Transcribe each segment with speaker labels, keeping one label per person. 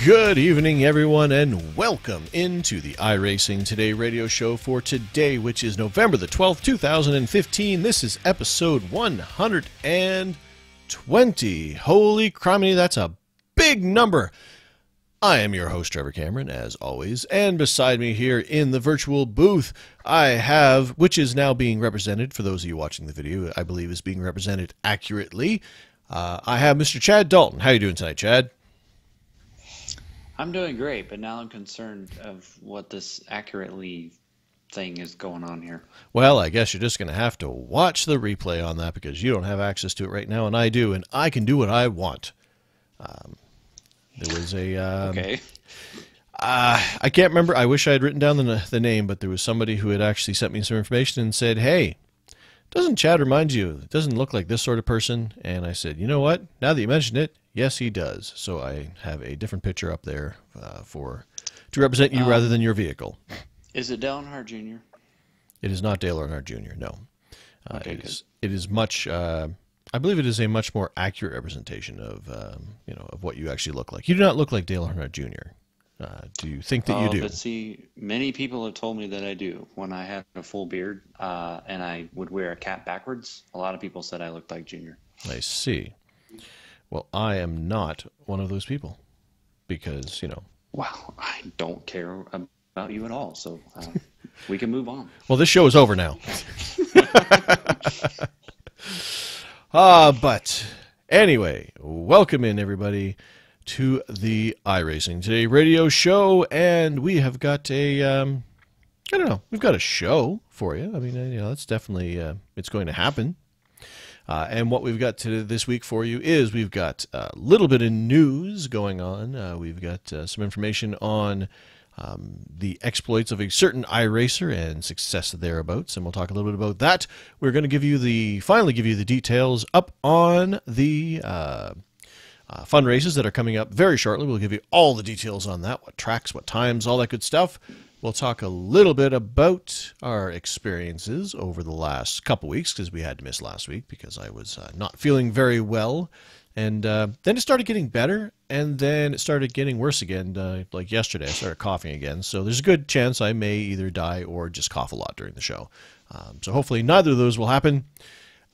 Speaker 1: Good evening, everyone, and welcome into the iRacing Today radio show for today, which is November the 12th, 2015. This is episode 120. Holy criminy, that's a big number. I am your host, Trevor Cameron, as always, and beside me here in the virtual booth, I have, which is now being represented, for those of you watching the video, I believe is being represented accurately. I have Mr. Chad Dalton. How are you doing tonight, Chad?
Speaker 2: I'm doing great, but now I'm concerned of what this accurately thing is going on here.
Speaker 1: Well, I guess you're just going to have to watch the replay on that because you don't have access to it right now, and I do, and I can do what I want. There was a...
Speaker 2: Okay.
Speaker 1: I can't remember. I wish I had written down the name, but there was somebody who had actually sent me some information and said, hey, doesn't Chad remind you? It doesn't look like this sort of person. And I said, you know what? Now that you mention it, yes, he does. So I have a different picture up there to represent you rather than your vehicle.
Speaker 2: Is it Dale Earnhardt Jr.?
Speaker 1: It is not Dale Earnhardt Jr., no.
Speaker 2: Okay,
Speaker 1: it is much... I believe it is a much more accurate representation of of what you actually look like. You do not look like Dale Earnhardt Jr. Do you think that you do?
Speaker 2: But see, many people have told me that I do. When I had a full beard and I would wear a cap backwards, a lot of people said I looked like Junior.
Speaker 1: I see. Well, I am not one of those people because,
Speaker 2: Well, I don't care about you at all, so we can move on.
Speaker 1: Well, this show is over now. But anyway, welcome in, everybody, to the iRacing Today radio show, and we have got we've got a show for you. I mean, it's definitely, it's going to happen. And what we've got this week for you is we've got a little bit of news going on. We've got some information on the exploits of a certain iRacer and success thereabouts, and we'll talk a little bit about that. We're going to finally give you the details up on the fun races that are coming up very shortly. We'll give you all the details on that, what tracks, what times, all that good stuff. We'll talk a little bit about our experiences over the last couple weeks because we had to miss last week because I was not feeling very well. And then it started getting better, and then it started getting worse again. Like yesterday, I started coughing again. So there's a good chance I may either die or just cough a lot during the show. So hopefully neither of those will happen.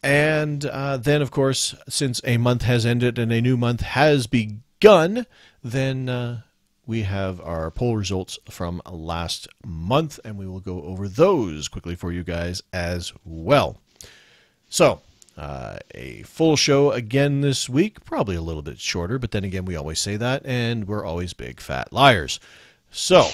Speaker 1: And then, of course, since a month has ended and a new month has begun, then we have our poll results from last month, and we will go over those quickly for you guys as well. So... a full show again this week, probably a little bit shorter, but then again, we always say that, and we're always big fat liars. So,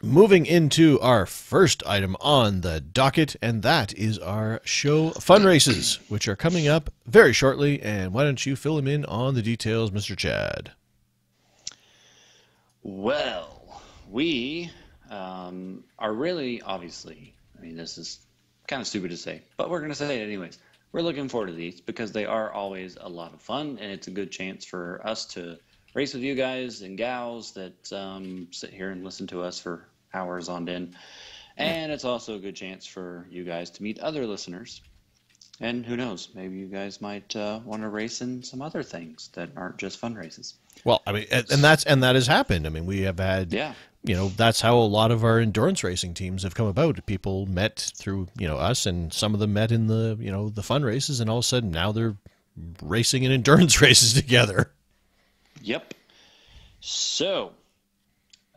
Speaker 1: moving into our first item on the docket, and that is our show fun races, which are coming up very shortly, and why don't you fill them in on the details, Mr. Chad?
Speaker 2: Well, we are really, obviously, I mean, this is kind of stupid to say, but we're going to say it anyways. We're looking forward to these because they are always a lot of fun, and it's a good chance for us to race with you guys and gals that sit here and listen to us for hours on end. And it's also a good chance for you guys to meet other listeners. And who knows, maybe you guys might want to race in some other things that aren't just fun races.
Speaker 1: Well, I mean, and that has happened. I mean, we have had, that's how a lot of our endurance racing teams have come about. People met through, us, and some of them met in the, the fun races, and all of a sudden now they're racing in endurance races together.
Speaker 2: Yep. So,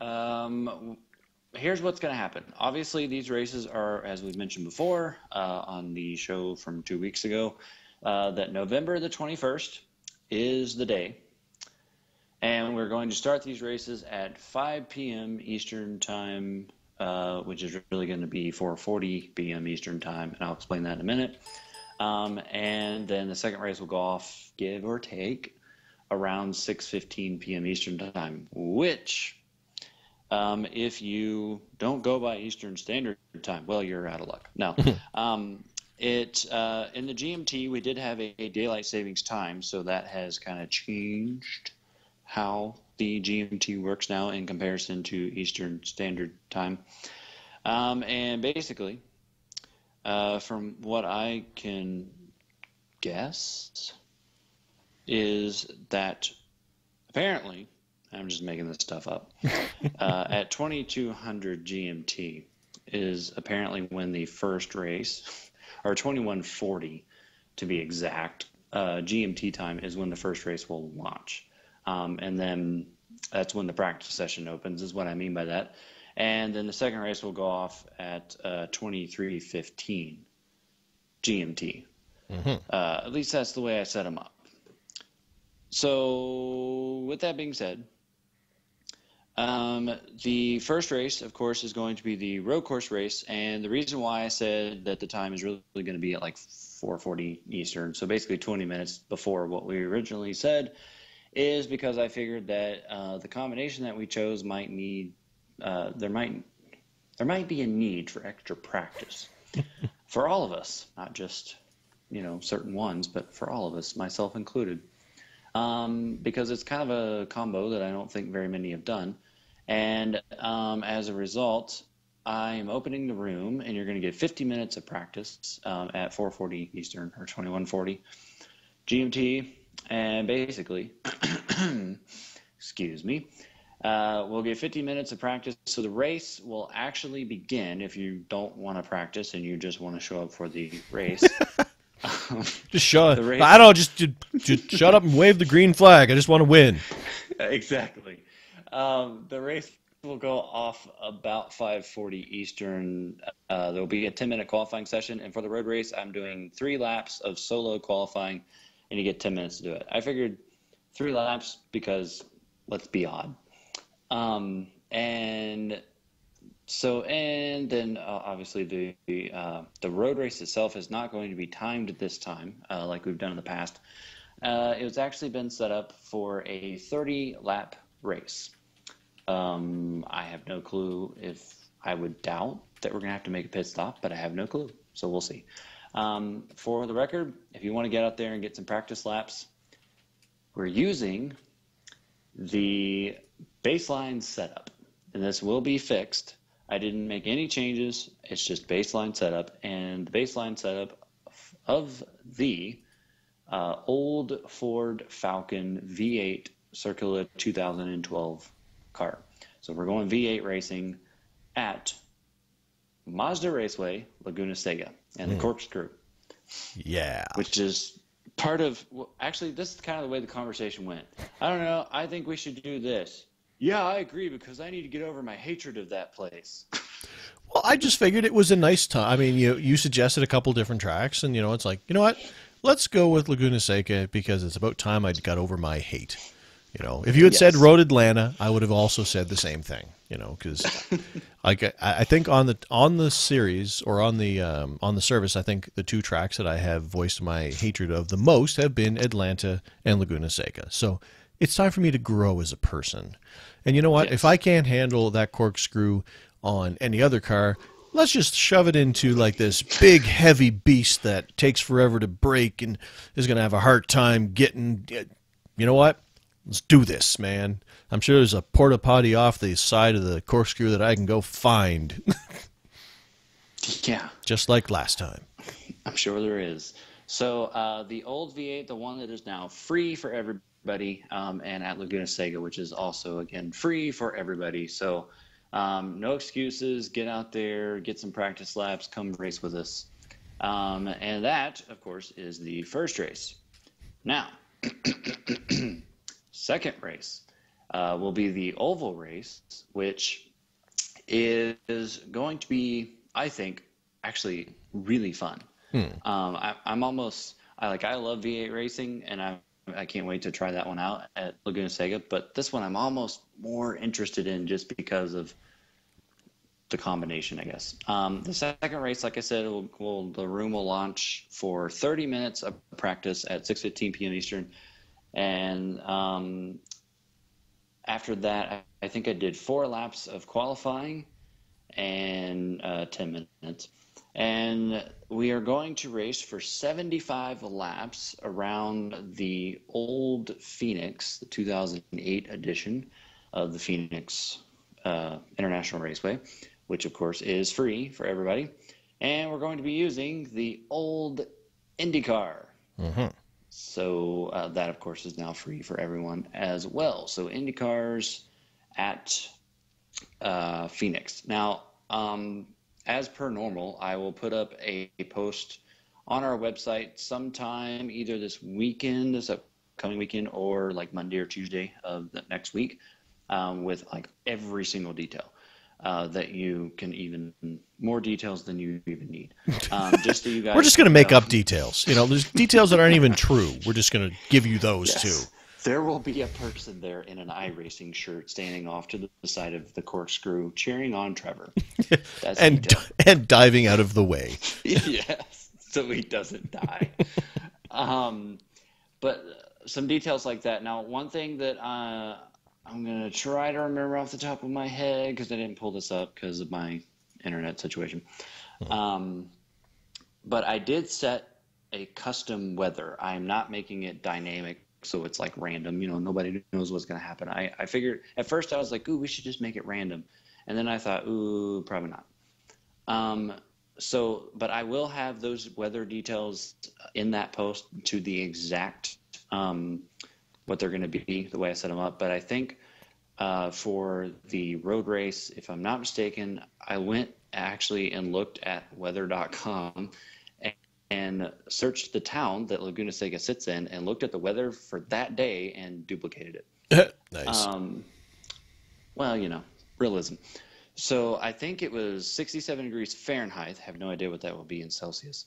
Speaker 2: here's what's going to happen. Obviously, these races are, as we've mentioned before on the show from 2 weeks ago, that November the 21st is the day. And we're going to start these races at 5 p.m. Eastern Time, which is really going to be 4:40 p.m. Eastern Time, and I'll explain that in a minute. And then the second race will go off, give or take, around 6:15 p.m. Eastern Time, which, if you don't go by Eastern Standard Time, well, you're out of luck. No. In the GMT, we did have a daylight savings time, so that has kind of changed how the GMT works now in comparison to Eastern Standard Time. And basically, from what I can guess, is that apparently I'm just making this stuff up. At 2200 GMT is apparently when the first race, or 2140 to be exact, GMT time is when the first race will launch. And then that's when the practice session opens, is what I mean by that. And then the second race will go off at 23:15 GMT. At least that's the way I set them up. So with that being said, the first race, of course, is going to be the road course race. And the reason why I said that the time is really going to be at like 4:40 Eastern, so basically 20 minutes before what we originally said, is because I figured that the combination that we chose might need there might be a need for extra practice for all of us, not just certain ones, but for all of us, myself included, because it's kind of a combo that I don't think very many have done, and as a result, I am opening the room, and you're going to get 50 minutes of practice at 4:40 Eastern or 21:40 GMT, and basically, excuse me. We'll get 50 minutes of practice. So the race will actually begin if you don't want to practice and you just want to show up for the race.
Speaker 1: Just shut. I don't know. Just shut up and wave the green flag. I just want to win.
Speaker 2: Exactly. The race will go off about 5:40 Eastern. There will be a 10-minute qualifying session, and for the road race, I'm doing 3 laps of solo qualifying, and you get 10 minutes to do it. I figured 3 laps because let's be odd. And then obviously the road race itself is not going to be timed this time, like we've done in the past. It was actually been set up for a 30-lap race. I have no clue if I would doubt that we're going to have to make a pit stop, but I have no clue. So we'll see. For the record, if you want to get out there and get some practice laps, we're using the baseline setup, and this will be fixed. I didn't make any changes. It's just baseline setup, and the baseline setup of the old Ford Falcon V8 Circular 2012 car. So we're going V8 racing at Mazda Raceway, Laguna Seca, and the Corkscrew.
Speaker 1: Yeah.
Speaker 2: Which is part of, well, actually, this is kind of the way the conversation went. I don't know. I think we should do this. Yeah, I agree, because I need to get over my hatred of that place.
Speaker 1: Well, I just figured it was a nice time. I mean, you suggested a couple different tracks, and it's like, you know what? Let's go with Laguna Seca because it's about time I got over my hate. If you had said Road Atlanta, I would have also said the same thing. Because I think on the series or on the service, I think the 2 tracks that I have voiced my hatred of the most have been Atlanta and Laguna Seca. So it's time for me to grow as a person. And you know what? Yes. If I can't handle that Corkscrew on any other car, let's just shove it into like this big, heavy beast that takes forever to brake and is going to have a hard time getting. You know what? Let's do this, man. I'm sure there's a porta potty off the side of the Corkscrew that I can go find.
Speaker 2: Yeah.
Speaker 1: Just like last time.
Speaker 2: I'm sure there is. So the old V8, the one that is now free for everybody, and at Laguna Seca, which is also, again, free for everybody. So no excuses. Get out there, get some practice laps, come race with us. And that, of course, is the first race. Now, second race will be the oval race, which is going to be, I think, actually really fun. I love V8 racing, and I can't wait to try that one out at Laguna Seca. But this one I'm almost more interested in just because of the combination, I guess. The second race, like I said, the room will launch for 30 minutes of practice at 6:15 p.m. Eastern. And after that, I think I did 4 laps of qualifying and 10 minutes. And we are going to race for 75 laps around the old Phoenix, the 2008 edition of the Phoenix International Raceway, which, of course, is free for everybody. And we're going to be using the old IndyCar. So that, of course, is now free for everyone as well. So IndyCars at Phoenix. Now, as per normal, I will put up a post on our website sometime either this weekend, this upcoming weekend, or like Monday or Tuesday of the next week, with like every single detail that you can, even more details than you even need. Just so you guys
Speaker 1: We're just going to make up details. There's details that aren't even true. We're just going to give you those too.
Speaker 2: There will be a person there in an iRacing shirt standing off to the side of the corkscrew cheering on Trevor. That's
Speaker 1: and diving out of the way.
Speaker 2: Yes, so he doesn't die. But some details like that. Now, one thing that I'm going to try to remember off the top of my head, because I didn't pull this up because of my internet situation. But I did set a custom weather. I'm not making it dynamic, so it's like random. Nobody knows what's going to happen. I figured at first I was like, ooh, we should just make it random. And then I thought, ooh, probably not. But I will have those weather details in that post to the exact what they're going to be, the way I set them up. But I think for the road race, if I'm not mistaken, I went actually and looked at weather.com and searched the town that Laguna Seca sits in and looked at the weather for that day and duplicated it.
Speaker 1: Nice.
Speaker 2: Well, realism. So I think it was 67 degrees Fahrenheit. I have no idea what that will be in Celsius.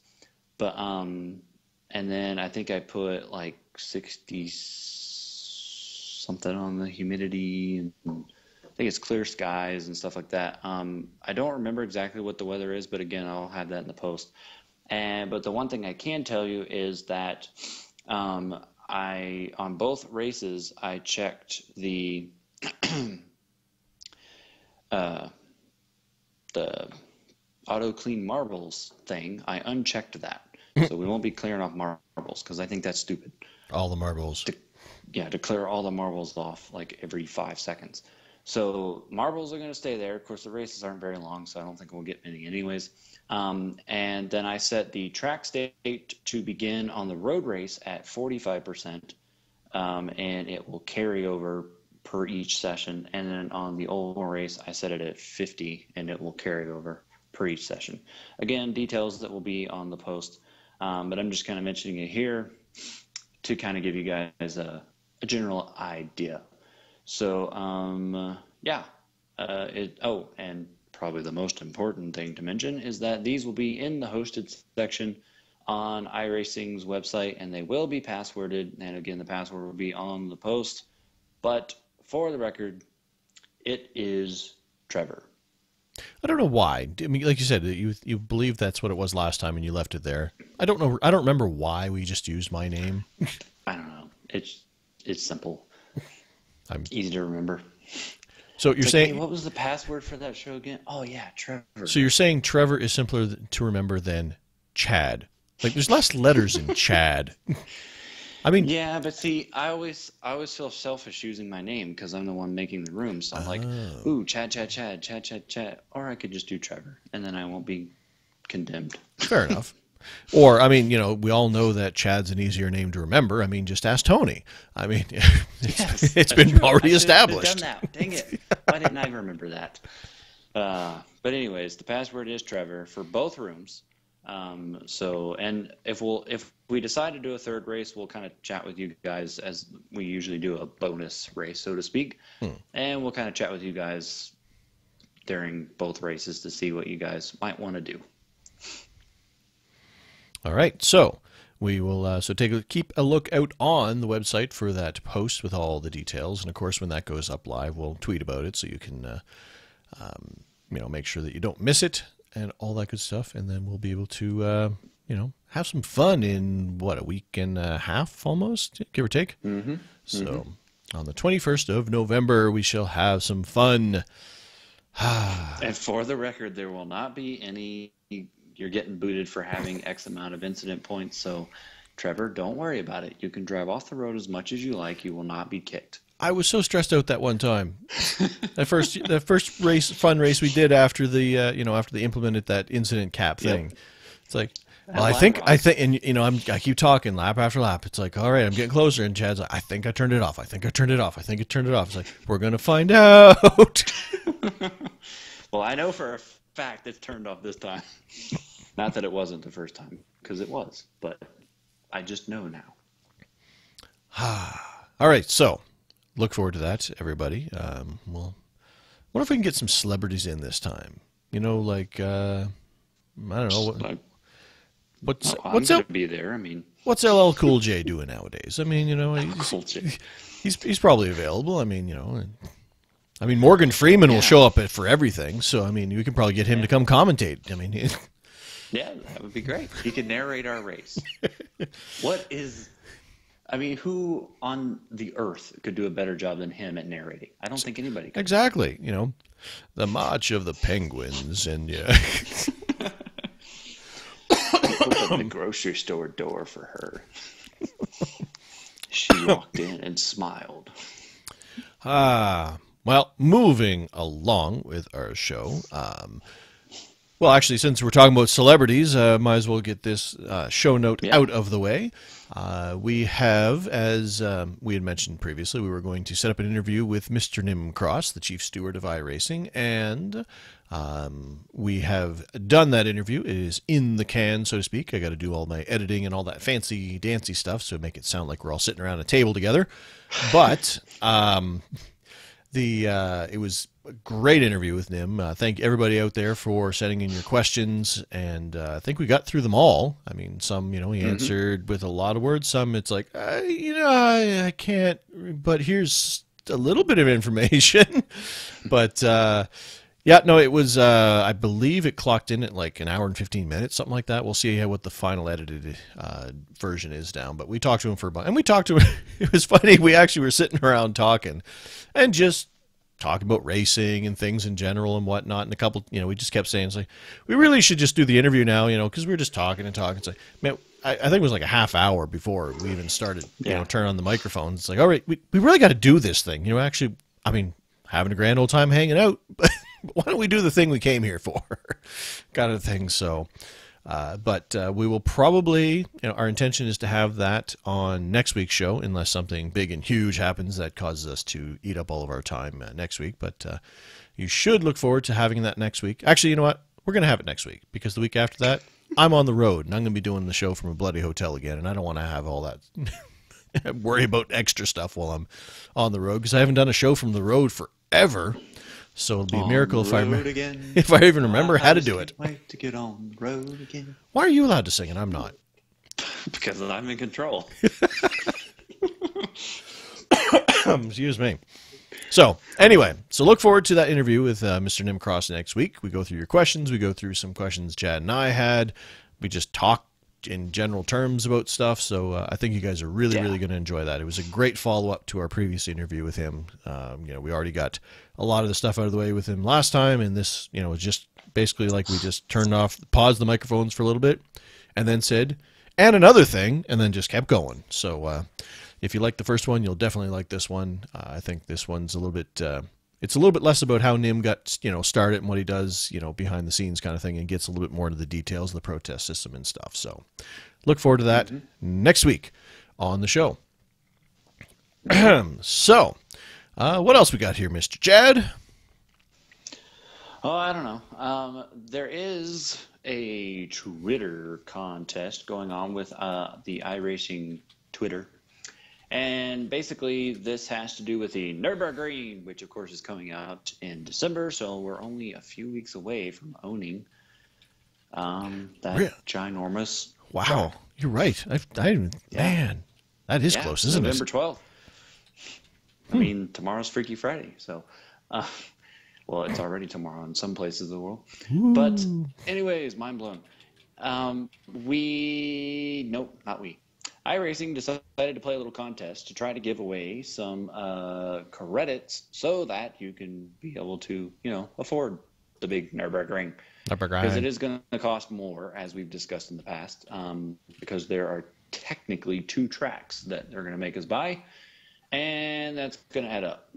Speaker 2: But and then I think I put like 60 something on the humidity, and I think it's clear skies and stuff like that. I don't remember exactly what the weather is, but again, I'll have that in the post. But the one thing I can tell you is that on both races I checked the auto clean marbles thing. I unchecked that, so we won't be clearing off marbles because I think that's stupid.
Speaker 1: All the marbles.
Speaker 2: To clear all the marbles off like every 5 seconds. So marbles are going to stay there. Of course, the races aren't very long, so I don't think we'll get many anyways. And then I set the track state to begin on the road race at 45%, and it will carry over per each session. And then on the oval race, I set it at 50, and it will carry over per each session. Again, details that will be on the post, but I'm just kind of mentioning it here to kind of give you guys a general idea. So, and probably the most important thing to mention is that these will be in the hosted section on iRacing's website, and they will be passworded. And again, the password will be on the post. But for the record, it is Trevor.
Speaker 1: I don't know why. I mean, like you said, you believe that's what it was last time, and you left it there. I don't know. I don't remember why we just used my name.
Speaker 2: I don't know. It's simple. Easy to remember.
Speaker 1: So you're saying,
Speaker 2: hey, what was the password for that show again? Oh yeah, Trevor.
Speaker 1: So you're saying Trevor is simpler to remember than Chad? Like there's less letters in Chad. I mean,
Speaker 2: yeah, but see, I always feel selfish using my name because I'm the one making the room. So I'm like, ooh, Chad, or I could just do Trevor, and then I won't be condemned.
Speaker 1: Fair enough. Or, I mean, we all know that Chad's an easier name to remember. I mean, just ask Tony. I mean, it's been already established.
Speaker 2: Done that. Dang it. Why didn't I remember that? But anyways, the password is Trevor for both rooms. And if we decide to do a third race, we'll kind of chat with you guys as we usually do, a bonus race, so to speak. And we'll kind of chat with you guys during both races to see what you guys might want to do.
Speaker 1: All right, so we will keep a look out on the website for that post with all the details, and of course, when that goes up live, we'll tweet about it so you can, make sure that you don't miss it and all that good stuff, and then we'll be able to, have some fun in a week and a half almost, give or take. Mm-hmm. So on the 21st of November, we shall have some fun.
Speaker 2: And for the record, there will not be any. You're getting booted for having X amount of incident points. So, Trevor, don't worry about it. You can drive off the road as much as you like. You will not be kicked.
Speaker 1: I was so stressed out that one time. that first fun race we did after the after they implemented that incident cap thing. Yep. It's like Well, I think, and I keep talking lap after lap. It's like, all right, I'm getting closer, and Chad's like, I think I turned it off. I think I turned it off. I think I turned it off. It's like, we're gonna find out.
Speaker 2: Well, I know for a fact it's turned off this time. Not that it wasn't the first time, because it was, but I just know now.
Speaker 1: All right, so look forward to that, everybody. Well, what if we can get some celebrities in this time? Like I don't know
Speaker 2: I'm going to be there. I mean,
Speaker 1: what's LL Cool J doing nowadays? I mean,
Speaker 2: Cool J.
Speaker 1: he's probably available. I mean, Morgan Freeman will show up for everything. So I mean, we can probably get him to come commentate. I mean,
Speaker 2: yeah, that would be great. He could narrate our race. Who on the earth could do a better job than him at narrating? I don't think anybody could.
Speaker 1: Exactly. The March of the Penguins, and
Speaker 2: Open the grocery store door for her. She walked in and smiled.
Speaker 1: Well, moving along with our show. Well, actually, since we're talking about celebrities, might as well get this show note out of the way. We have, as we had mentioned previously, we were going to set up an interview with Mr. Nim Cross, the chief steward of iRacing, and we have done that interview. It is in the can, so to speak. I got to do all my editing and all that fancy dancy stuff so make it sound like we're all sitting around a table together. But it was a great interview with Nim. Thank everybody out there for sending in your questions, and I think we got through them all. I mean, some, he answered with a lot of words. Some, it's like, I can't, but here's a little bit of information. But it was, I believe it clocked in at like an hour and 15 minutes, something like that. We'll see what the final edited version is down. But we talked to him for a bunch, and we talked to him. It was funny. We actually were sitting around talking and just talking about racing and things in general and whatnot. And a couple, we just kept saying, it's like, we really should just do the interview now, because we were just talking and talking. It's like, man, I think it was like a half hour before we even started, turn on the microphones. It's like, all right, we really got to do this thing. Actually, I mean, having a grand old time hanging out, but why don't we do the thing we came here for? Kind of thing. So, but we will probably, our intention is to have that on next week's show, unless something big and huge happens that causes us to eat up all of our time next week. But you should look forward to having that next week. Actually, you know what? We're going to have it next week, because the week after that, I'm on the road, and I'm going to be doing the show from a bloody hotel again, and I don't want to have all that worry about extra stuff while I'm on the road, because I haven't done a show from the road forever. So it'll be a miracle if I even remember how to do it.
Speaker 2: Wait to get on the road again.
Speaker 1: Why are you allowed to sing and I'm not?
Speaker 2: Because I'm in control.
Speaker 1: Excuse me. So anyway, look forward to that interview with Mr. Nim Cross next week. We go through your questions. We go through some questions Chad and I had. We just talk in general terms about stuff. So I think you guys are really going to enjoy that. It was a great follow-up to our previous interview with him. We already got a lot of the stuff out of the way with him last time, and this, was just basically like we just paused the microphones for a little bit, and then said, and another thing, and then just kept going. So if you like the first one, you'll definitely like this one. I think this one's a little bit, it's a little bit less about how Nim got, started and what he does, behind the scenes kind of thing, and gets a little bit more into the details of the protest system and stuff. So look forward to that next week on the show. So, what else we got here, Mr. Chad?
Speaker 2: Oh, I don't know. There is a Twitter contest going on with the iRacing Twitter. And basically, this has to do with the Nürburgring, which, of course, is coming out in December. So we're only a few weeks away from owning that ginormous
Speaker 1: track.
Speaker 2: Wow,
Speaker 1: you're right. Man, that is close, isn't
Speaker 2: November
Speaker 1: it?
Speaker 2: 12th. I mean, tomorrow's Freaky Friday. So, well, it's already tomorrow in some places of the world.
Speaker 1: Ooh.
Speaker 2: But anyways, mind blown. Not we. iRacing decided to play a little contest to try to give away some credits so that you can be able to, afford the big Nürburgring. Because it is going to cost more, as we've discussed in the past, because there are technically 2 tracks that they're going to make us buy, and that's going to add up.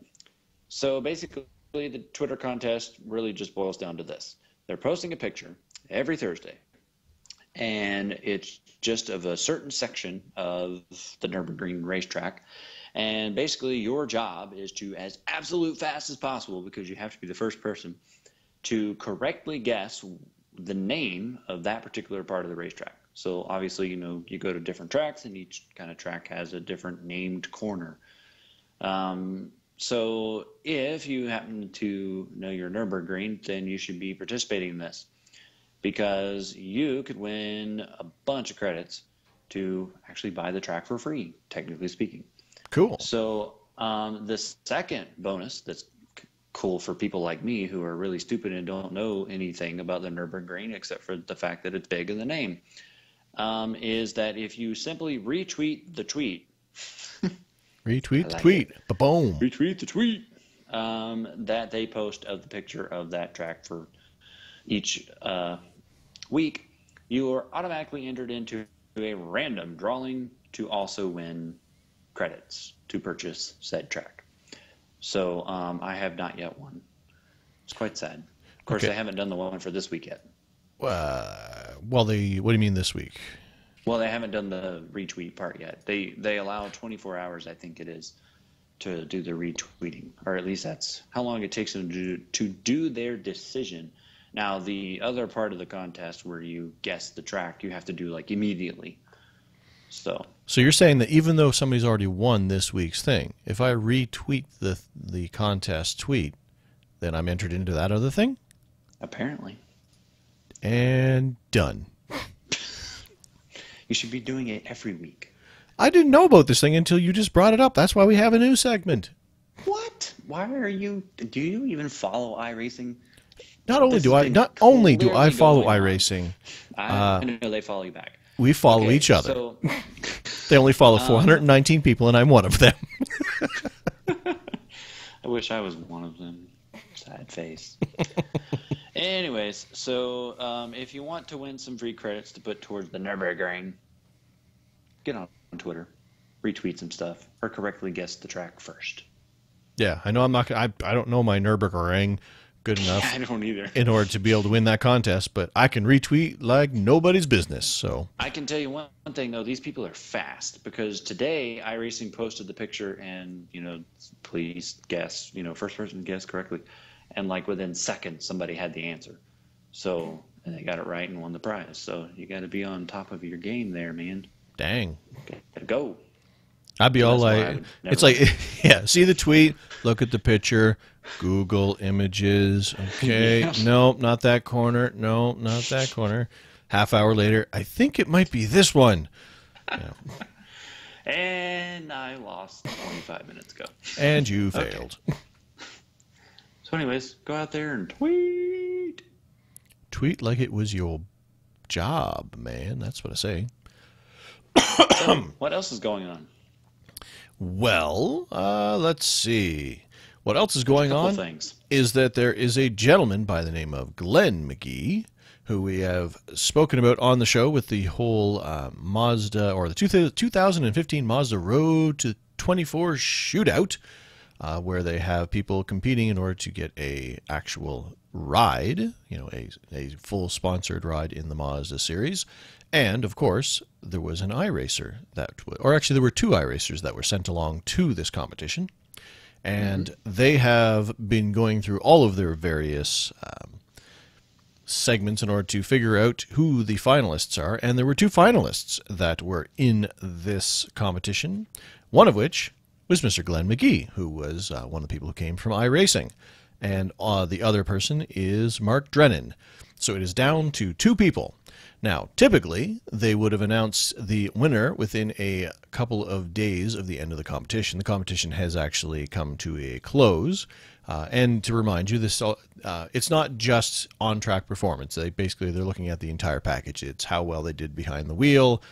Speaker 2: So basically, the Twitter contest really just boils down to this. They're posting a picture every Thursday, and it's just of a certain section of the Nürburgring racetrack. And basically, your job is to, as absolute fast as possible, because you have to be the first person, to correctly guess the name of that particular part of the racetrack. So obviously, you go to different tracks, and each kind of track has a different named corner. So if you happen to know your Nürburgring, then you should be participating in this, because you could win a bunch of credits to actually buy the track for free, technically speaking.
Speaker 1: Cool.
Speaker 2: So the second bonus that's cool for people like me who are really stupid and don't know anything about the Nürburgring except for the fact that it's big in the name, is that if you simply retweet the tweet,
Speaker 1: Retweet the tweet. Ba-boom.
Speaker 2: retweet the tweet, that they post of the picture of that track for each week, you are automatically entered into a random drawing to also win credits to purchase said track. So I have not yet won. It's quite sad. Of course,
Speaker 1: Okay.
Speaker 2: I haven't done the one for this week yet.
Speaker 1: What do you mean this week?
Speaker 2: Well, they haven't done the retweet part yet. They allow 24 hours, I think it is, to do the retweeting, or at least that's how long it takes them to do their decision. Now, the other part of the contest where you guess the track, you have to do like immediately. So
Speaker 1: you're saying that even though somebody's already won this week's thing, if I retweet the contest tweet, then I'm entered into that other thing?
Speaker 2: apparently,
Speaker 1: And done.
Speaker 2: you should be doing it every week.
Speaker 1: I didn't know about this thing until you just brought it up. That's why we have a new segment.
Speaker 2: What? Why are you? Do you even follow iRacing?
Speaker 1: Not only
Speaker 2: This
Speaker 1: do
Speaker 2: has
Speaker 1: I
Speaker 2: been
Speaker 1: not only do I
Speaker 2: clearly
Speaker 1: follow
Speaker 2: going on.
Speaker 1: iRacing,
Speaker 2: I know they follow you back.
Speaker 1: we follow
Speaker 2: Okay,
Speaker 1: each other.
Speaker 2: So
Speaker 1: They only follow 419 people, and I'm one of them.
Speaker 2: I wish I was one of them. Sad face. Anyways, so if you want to win some free credits to put towards the Nürburgring, get on Twitter, retweet some stuff, or correctly guess the track first.
Speaker 1: Yeah, I know I'm not. I don't know my Nürburgring good enough
Speaker 2: I don't either.
Speaker 1: in order to be able to win that contest, but I can retweet like nobody's business. So
Speaker 2: I can tell you one thing though, these people are fast, because today iRacing posted the picture and, please guess, first person guess correctly. And like within seconds, somebody had the answer. So, and they got it right and won the prize. So you got to be on top of your game there, man.
Speaker 1: dang,
Speaker 2: Gotta go.
Speaker 1: I'd be all
Speaker 2: That's why I
Speaker 1: like,
Speaker 2: would never
Speaker 1: it's like, yeah, see the tweet, look at the picture, Google images. Okay,
Speaker 2: Yeah.
Speaker 1: nope, not that corner. No, not that corner. Half hour later, I think it might be this one.
Speaker 2: And I lost 25 minutes ago.
Speaker 1: And you
Speaker 2: Okay.
Speaker 1: failed.
Speaker 2: So anyways, go out there and tweet.
Speaker 1: Tweet like it was your job, man. That's what I say.
Speaker 2: So, what else is going on?
Speaker 1: Well, let's see. What else is going
Speaker 2: Couple
Speaker 1: on
Speaker 2: things.
Speaker 1: is that there is a gentleman by the name of Glenn McGee, who we have spoken about on the show with the whole Mazda, or the 2015 Mazda Road to 24 shootout, where they have people competing in order to get a actual ride, a full sponsored ride in the Mazda series. And of course, there was an iRacer or actually there were two iRacers that were sent along to this competition. And they have been going through all of their various segments in order to figure out who the finalists are. And there were two finalists that were in this competition, one of which was Mr. Glenn McGee, who was one of the people who came from iRacing. And the other person is Mark Drennan. So it is down to two people. Now, typically, they would have announced the winner within a couple of days of the end of the competition. The competition has actually come to a close. And to remind you, it's not just on-track performance. They're looking at the entire package. It's how well they did behind the wheel,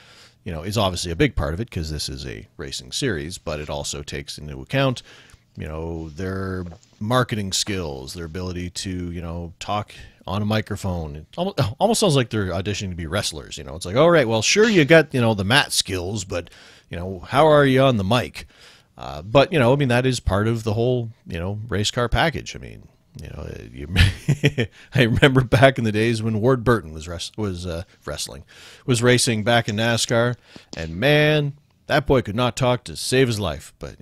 Speaker 1: is obviously a big part of it because this is a racing series, but it also takes into account, their marketing skills, their ability to, talk on a microphone. It almost sounds like they're auditioning to be wrestlers. It's like, all right, well, sure, you got, the mat skills, but, how are you on the mic? But, that is part of the whole, race car package. I mean, I remember back in the days when Ward Burton was racing back in NASCAR, and man, that boy could not talk to save his life. But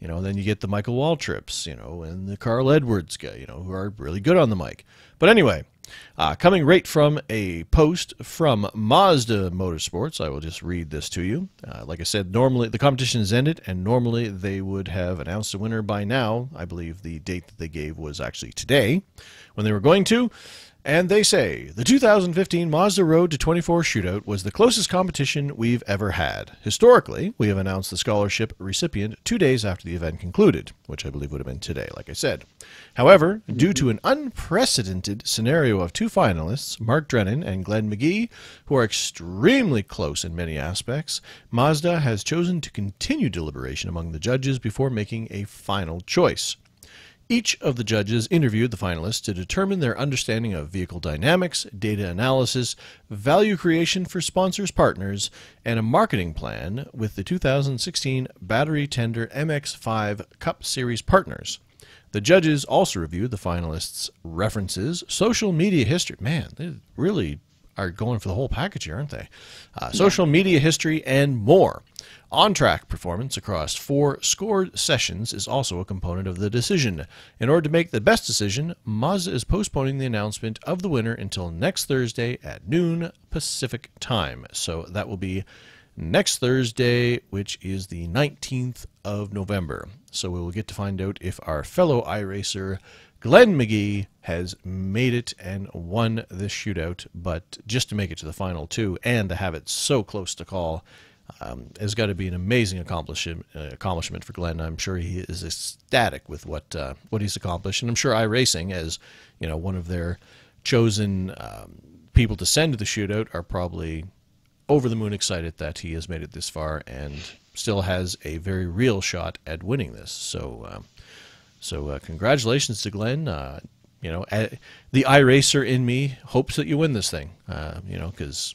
Speaker 1: then you get the Michael Waltrips, and the Carl Edwards guy, who are really good on the mic. But anyway, coming right from a post from Mazda Motorsports, I will just read this to you. Like I said, normally the competition has ended, and normally they would have announced a winner by now. I believe the date that they gave was actually today when they were going to. And they say, the 2015 Mazda Road to 24 Shootout was the closest competition we've ever had. Historically, we have announced the scholarship recipient 2 days after the event concluded, which I believe would have been today, like I said. However, due to an unprecedented scenario of 2 finalists, Mark Drennan and Glenn McGee, who are extremely close in many aspects, Mazda has chosen to continue deliberation among the judges before making a final choice. Each of the judges interviewed the finalists to determine their understanding of vehicle dynamics, data analysis, value creation for sponsors, partners, and a marketing plan with the 2016 Battery Tender MX-5 Cup Series partners. The judges also reviewed the finalists' references, social media history. Man, they really are going for the whole package here, aren't they? Social media history and more. On-track performance across 4 scored sessions is also a component of the decision. In order to make the best decision, Mazda is postponing the announcement of the winner until next Thursday at noon Pacific time. So that will be next Thursday, which is the 19th of November. So we will get to find out if our fellow iRacer Glenn McGee has made it and won this shootout. But just to make it to the final 2 and to have it so close to call has got to be an amazing accomplishment for Glenn. I'm sure he is ecstatic with what he's accomplished, and I'm sure iRacing, as one of their chosen people to send to the shootout, are probably over the moon excited that he has made it this far and still has a very real shot at winning this. So congratulations to Glenn. The iRacer in me hopes that you win this thing. Because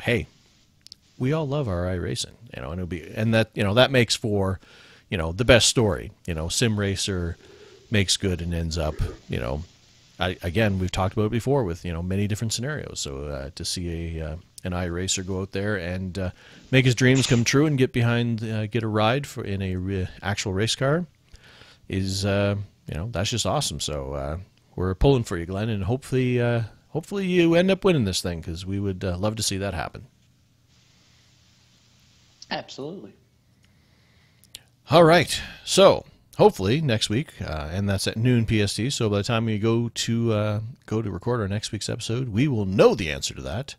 Speaker 1: hey, we all love our iRacing, and that makes for, the best story. Sim racer makes good and ends up, again, we've talked about it before with, many different scenarios. So to see an iRacer go out there and make his dreams come true and get a ride in a actual race car is, that's just awesome. So we're pulling for you, Glenn, and hopefully you end up winning this thing, because we would love to see that happen.
Speaker 2: Absolutely.
Speaker 1: All right. So hopefully next week, and that's at noon PST. So by the time we go to record our next week's episode, we will know the answer to that,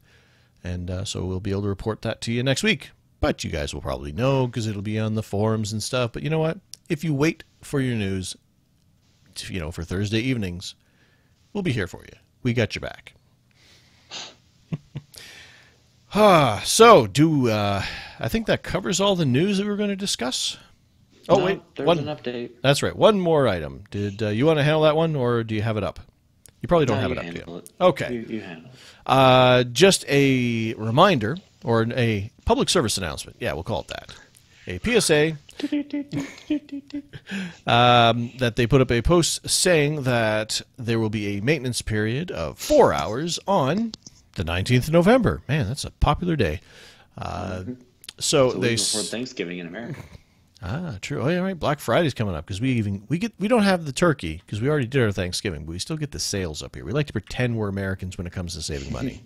Speaker 1: and so we'll be able to report that to you next week. But you guys will probably know because it'll be on the forums and stuff. But you know what? If you wait for your news, for Thursday evenings, we'll be here for you. We got your back. I think that covers all the news that we were going to discuss. Oh, wait.
Speaker 2: There's an update.
Speaker 1: That's right. One more item. Did you want to handle that one, or do you have it up? You probably don't have it up, do you? Okay.
Speaker 2: You handle it.
Speaker 1: Just a reminder, or a public service announcement. Yeah, we'll call it that. A PSA that they put up a post saying that there will be a maintenance period of 4 hours on the 19th of November. Man, that's a popular day. So
Speaker 2: they before Thanksgiving in America.
Speaker 1: True. Oh, yeah, right. Black Friday's coming up because we don't have the turkey because we already did our Thanksgiving, but we still get the sales up here. We like to pretend we're Americans when it comes to saving money.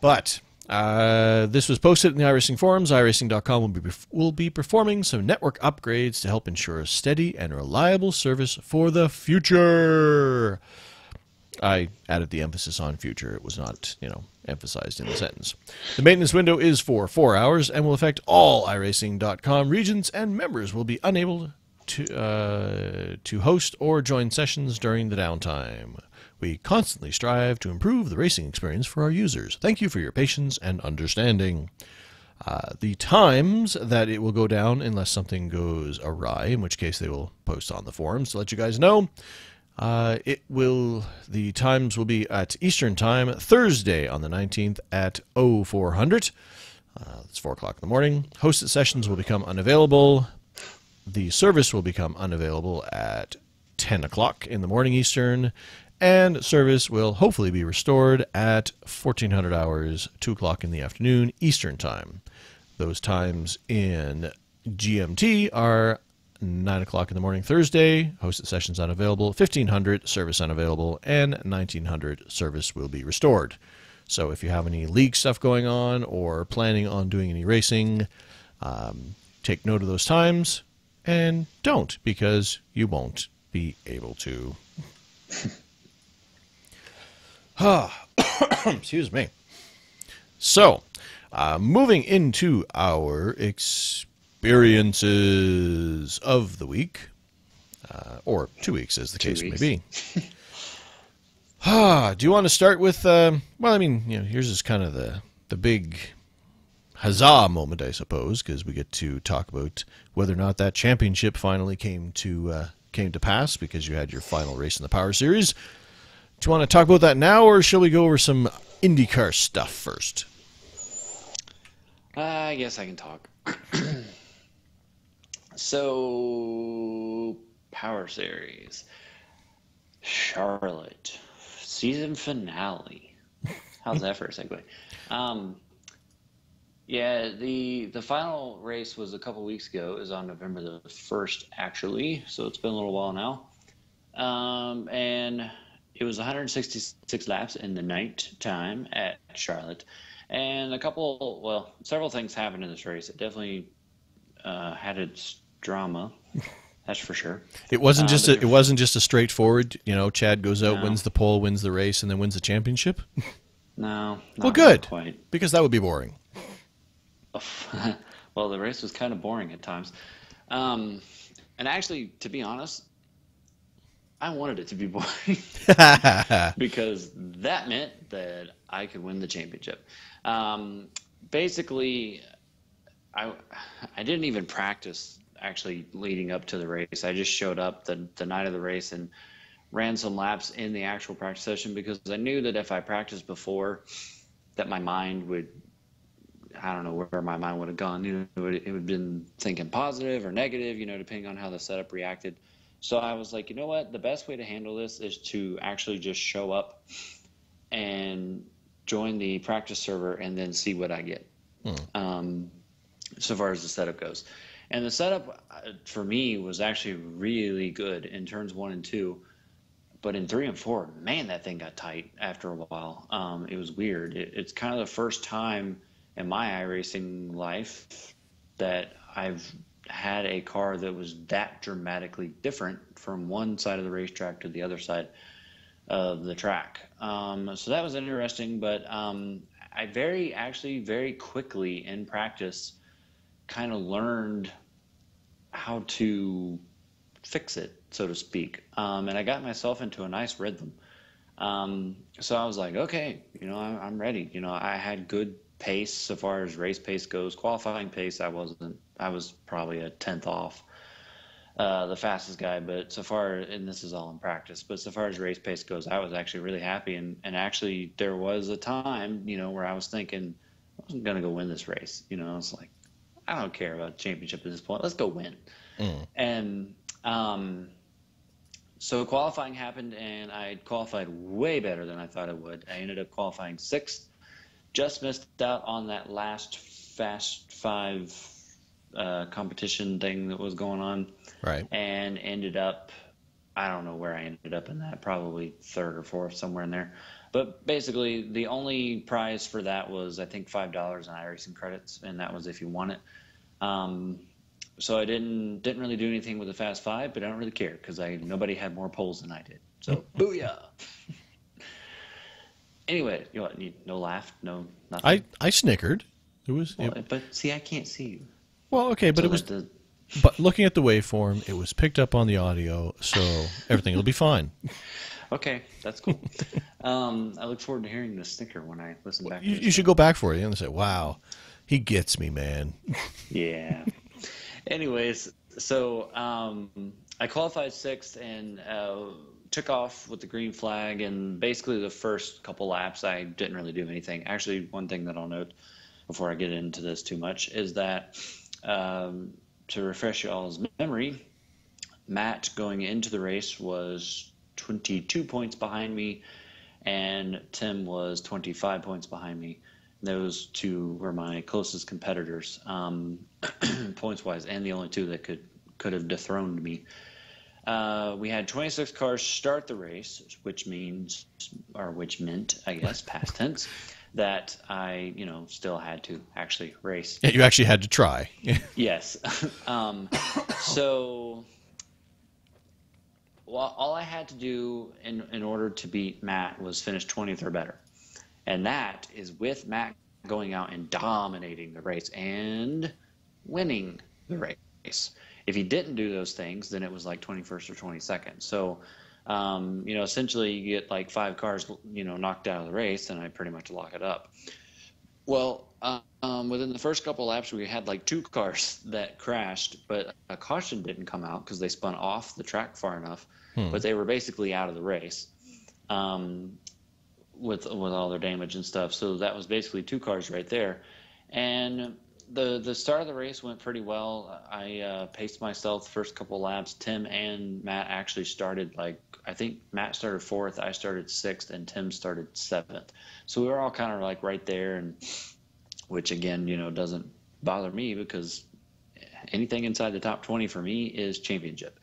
Speaker 1: But this was posted in the iRacing forums. iRacing.com will be performing some network upgrades to help ensure steady and reliable service for the future. I added the emphasis on future. It was not, emphasized in the sentence. The maintenance window is for 4 hours and will affect all iRacing.com regions, and members will be unable to host or join sessions during the downtime. We constantly strive to improve the racing experience for our users. Thank you for your patience and understanding. The times that it will go down, unless something goes awry, in which case they will post on the forums to let you guys know. The times will be at Eastern Time, Thursday on the 19th at 0400. It's 4 o'clock in the morning. Hosted sessions will become unavailable. The service will become unavailable at 10 o'clock in the morning Eastern, and service will hopefully be restored at 1400 hours, 2 o'clock in the afternoon Eastern Time. Those times in GMT are 9 o'clock in the morning Thursday, hosted sessions unavailable, 1500 service unavailable, and 1900 service will be restored. So if you have any league stuff going on or planning on doing any racing, take note of those times, and don't, because you won't be able to. Excuse me. So, moving into our experiences of the week, or 2 weeks as the case may be. Do you want to start with, yours is kind of the big huzzah moment, I suppose, because we get to talk about whether or not that championship finally came to pass, because you had your final race in the Power Series. Do you want to talk about that now, or shall we go over some IndyCar stuff first?
Speaker 2: I guess I can talk. So, Power Series, Charlotte, season finale. How's that for a segue? Yeah, the final race was a couple weeks ago. It was on November the 1st, actually, so it's been a little while now. And it was 166 laps in the night time at Charlotte. And several things happened in this race. It definitely had its drama, that's for sure.
Speaker 1: It wasn't just a straightforward, Chad goes out, wins the pole, wins the race, and then wins the championship.
Speaker 2: No.
Speaker 1: Well, good,
Speaker 2: quite.
Speaker 1: Because that would be boring.
Speaker 2: Well, the race was kind of boring at times. And actually, to be honest, I wanted it to be boring because that meant that I could win the championship. Basically, I didn't even practice actually leading up to the race. I just showed up the night of the race and ran some laps in the actual practice session, because I knew that if I practiced before, that my mind would, I don't know where my mind would have gone. It would have been thinking positive or negative, depending on how the setup reacted. So I was like, you know what? The best way to handle this is to actually just show up and join the practice server and then see what I get. So far as the setup goes. And the setup for me was actually really good in turns 1 and 2. But in 3 and 4, man, that thing got tight after a while. It was weird. It's kind of the first time in my iRacing life that I've had a car that was that dramatically different from one side of the racetrack to the other side of the track. So that was interesting, but I very quickly in practice kind of learned how to fix it, so to speak. And I got myself into a nice rhythm. So I was like, okay, I'm ready. I had good pace so far as race pace goes. Qualifying pace, I was probably a 10th off the fastest guy, but so far, and this is all in practice, but so far as race pace goes, I was actually really happy. And actually there was a time, where I was thinking I wasn't going to go win this race. I was like, I don't care about the championship at this point. Let's go win. And so qualifying happened, and I qualified way better than I thought I would. I ended up qualifying 6th, just missed out on that last Fast 5 competition thing that was going on.
Speaker 1: Right.
Speaker 2: And ended up, I don't know where I ended up in that, probably 3rd or 4th, somewhere in there. But basically, the only prize for that was, I think, $5 in iRacing credits, and that was if you won it. So I didn't really do anything with the Fast 5, but I don't really care because nobody had more poles than I did. So, booyah! Anyway, no laugh, no nothing.
Speaker 1: I snickered. It was,
Speaker 2: but see, I can't see you.
Speaker 1: Well, okay, but
Speaker 2: so
Speaker 1: but looking at the waveform, it was picked up on the audio, so everything will be fine.
Speaker 2: Okay, that's cool. I look forward to hearing the snicker when I listen back.
Speaker 1: You should go back for it and say, "Wow, he gets me, man."
Speaker 2: Yeah. Anyways, so I qualified 6th and took off with the green flag. And basically, the first couple laps, I didn't really do anything. Actually, one thing that I'll note before I get into this too much is that to refresh y'all's memory, Matt going into the race was 22 points behind me, and Tim was 25 points behind me. Those two were my closest competitors, points wise, and the only two that could have dethroned me. We had 26 cars start the race, which meant, I guess, past tense, that I, still had to actually race.
Speaker 1: Yeah, you actually had to try.
Speaker 2: Yes. So, well, all I had to do in order to beat Matt was finish 20th or better. And that is with Matt going out and dominating the race and winning the race. If he didn't do those things, then it was like 21st or 22nd. So, essentially you get like 5 cars, knocked out of the race, and I pretty much lock it up. Well, within the first couple of laps, we had like 2 cars that crashed, but a caution didn't come out because they spun off the track far enough. But they were basically out of the race with all their damage and stuff. So that was basically 2 cars right there. And the start of the race went pretty well. I paced myself the first couple of laps. Tim and Matt actually started I think Matt started 4th, I started 6th, and Tim started 7th. So we were all kind of like right there, and which again, doesn't bother me because anything inside the top 20 for me is championship.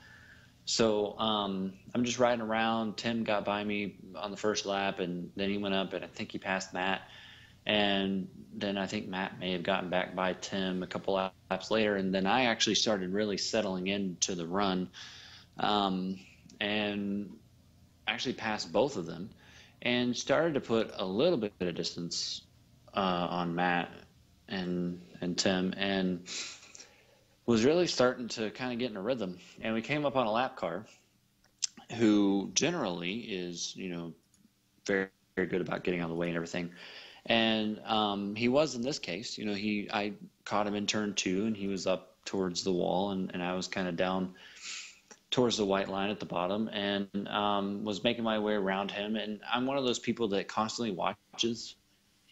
Speaker 2: So I'm just riding around. Tim got by me on the first lap, and then he went up, and I think he passed Matt. And then I think Matt may have gotten back by Tim a couple laps later, and then I actually started really settling into the run, and actually passed both of them, and started to put a little bit of distance on Matt and Tim, and was really starting to kind of get in a rhythm. And we came up on a lap car who generally is, very, very good about getting out of the way and everything. And he was in this case. I caught him in turn 2, and he was up towards the wall, and I was kind of down towards the white line at the bottom, and was making my way around him. And I'm one of those people that constantly watches,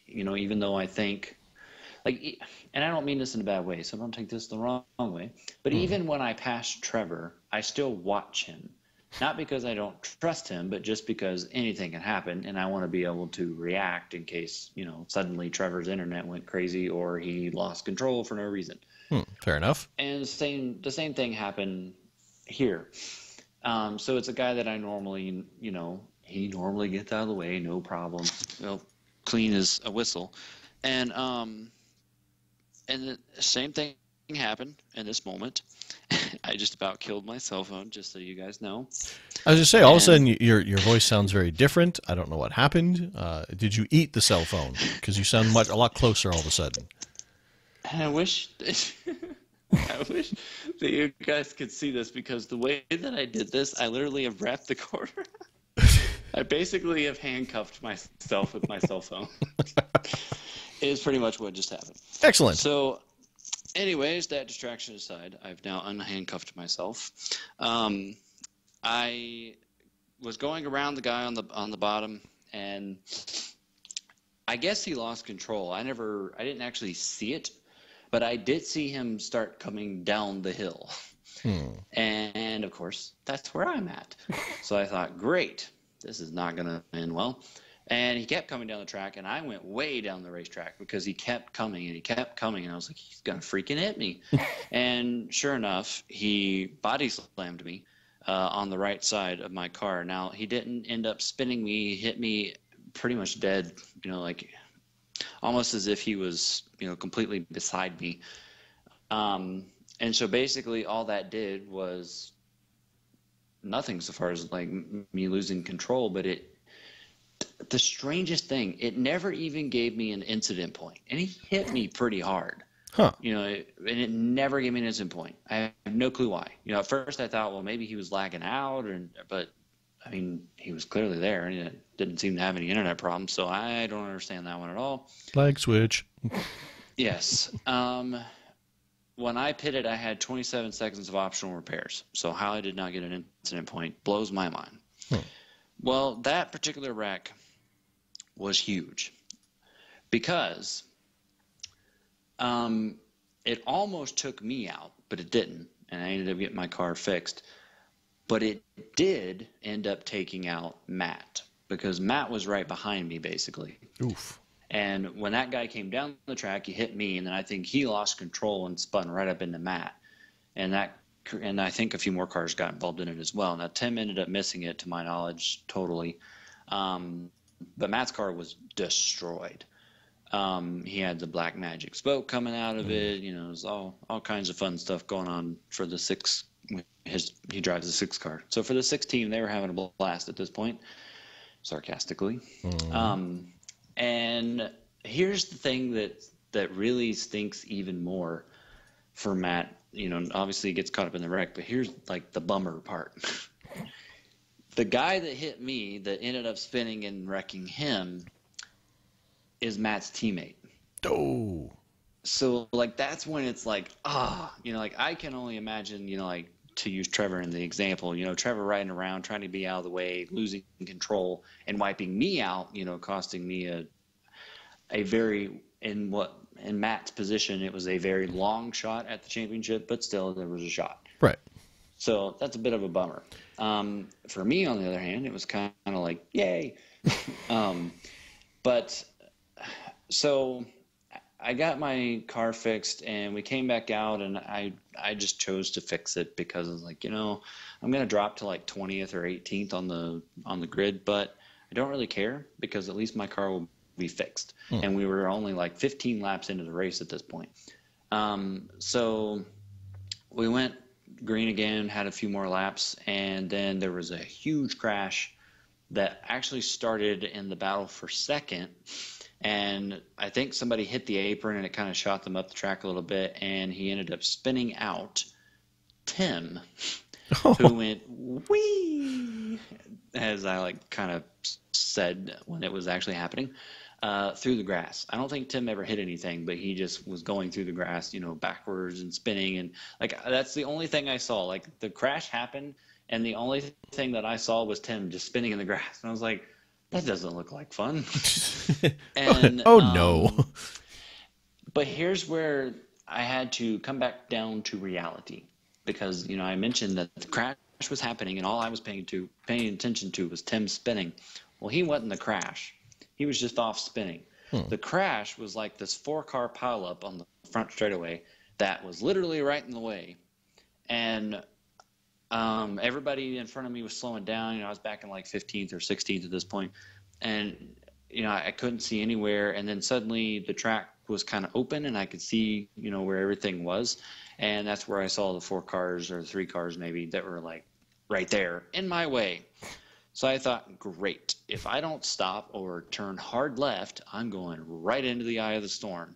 Speaker 2: even though I think, and I don't mean this in a bad way, so don't take this the wrong way, but even when I pass Trevor, I still watch him. Not because I don't trust him, but just because anything can happen, and I want to be able to react in case, suddenly Trevor's internet went crazy or he lost control for no reason.
Speaker 1: Fair enough.
Speaker 2: And the same thing happened here. So it's a guy that I normally, he normally gets out of the way, no problem, clean as a whistle. And the same thing happened in this moment. I just about killed my cell phone, just so you guys know.
Speaker 1: I was just say, all of a sudden, your voice sounds very different. I don't know what happened. Did you eat the cell phone? Because you sound a lot closer all of a sudden.
Speaker 2: And I wish that you guys could see this, because the way that I did this, I literally have wrapped the cord. I basically have handcuffed myself with my cell phone. It is pretty much what just happened.
Speaker 1: Excellent.
Speaker 2: So, anyways, that distraction aside, I've now unhandcuffed myself. I was going around the guy on the bottom, and I guess he lost control. I didn't actually see it, but I did see him start coming down the hill. And of course, that's where I'm at. So I thought, great, this is not going to end well. And he kept coming down the track, and I went way down the racetrack because he kept coming, and he kept coming, and I was like, he's going to freaking hit me. And sure enough, he body slammed me on the right side of my car. Now, he didn't end up spinning me. He hit me pretty much dead, almost as if he was, completely beside me. And so basically all that did was nothing so far as me losing control, but the strangest thing, it never even gave me an incident point, and he hit me pretty hard.
Speaker 1: Huh.
Speaker 2: And it never gave me an incident point. I have no clue why. At first I thought, well, maybe he was lagging out, but I mean, he was clearly there, and he didn't seem to have any internet problems, so I don't understand that one at all.
Speaker 1: Lag switch.
Speaker 2: Yes. When I pitted, I had 27 seconds of optional repairs. So how I did not get an incident point blows my mind. Well, that particular wreck was huge because it almost took me out, but it didn't, and I ended up getting my car fixed. But it did end up taking out Matt because Matt was right behind me, basically.
Speaker 1: Oof.
Speaker 2: And when that guy came down the track, he hit me, and then I think he lost control and spun right up into Matt. And I think a few more cars got involved in it as well. Now, Tim ended up missing it, to my knowledge, totally. But Matt's car was destroyed. He had the black magic smoke coming out of it. You know, there's all kinds of fun stuff going on for the six. He drives a 6 car. So for the 6 team, they were having a blast at this point, sarcastically. And here's the thing that really stinks even more for Matt. You know, obviously he gets caught up in the wreck, but here's like the bummer part. The guy that hit me that ended up spinning and wrecking him is Matt's teammate.
Speaker 1: Oh.
Speaker 2: So like that's when it's like, you know, like I can only imagine, you know, like to use Trevor in the example, you know, Trevor riding around trying to be out of the way, losing control and wiping me out, you know, costing me a very in Matt's position, it was a very long shot at the championship, but still there was a shot.
Speaker 1: Right.
Speaker 2: So that's a bit of a bummer. For me, on the other hand, it was kind of like, yay. But so I got my car fixed and we came back out and I just chose to fix it because I was like, you know, I'm going to drop to like 20th or 18th on the grid, but I don't really care because at least my car will be fixed. And we were only like 15 laps into the race at this point. So we went green again, had a few more laps, and then there was a huge crash that actually started in the battle for second. And I think somebody hit the apron and it kind of shot them up the track a little bit, and he ended up spinning out Tim, who went wee, as I like kind of said when it was actually happening, through the grass. I don't think Tim ever hit anything, but he just was going through the grass, you know, backwards and spinning. And like, that's the only thing I saw. Like the crash happened and the only thing that I saw was Tim just spinning in the grass. And I was like, that doesn't look like fun. And
Speaker 1: no.
Speaker 2: But here's where I had to come back down to reality because, you know, I mentioned that the crash was happening and all I was paying attention to was Tim spinning. Well, he wasn't the crash. He was just off spinning. The crash was like this 4-car pileup on the front straightaway that was literally right in the way. And everybody in front of me was slowing down. You know, I was back in like 15th or 16th at this point. And, you know, I couldn't see anywhere. And then suddenly the track was kind of open and I could see, you know, where everything was. And that's where I saw the 4 cars or 3 cars maybe that were like right there in my way. So I thought, great, if I don't stop or turn hard left, I'm going right into the eye of the storm.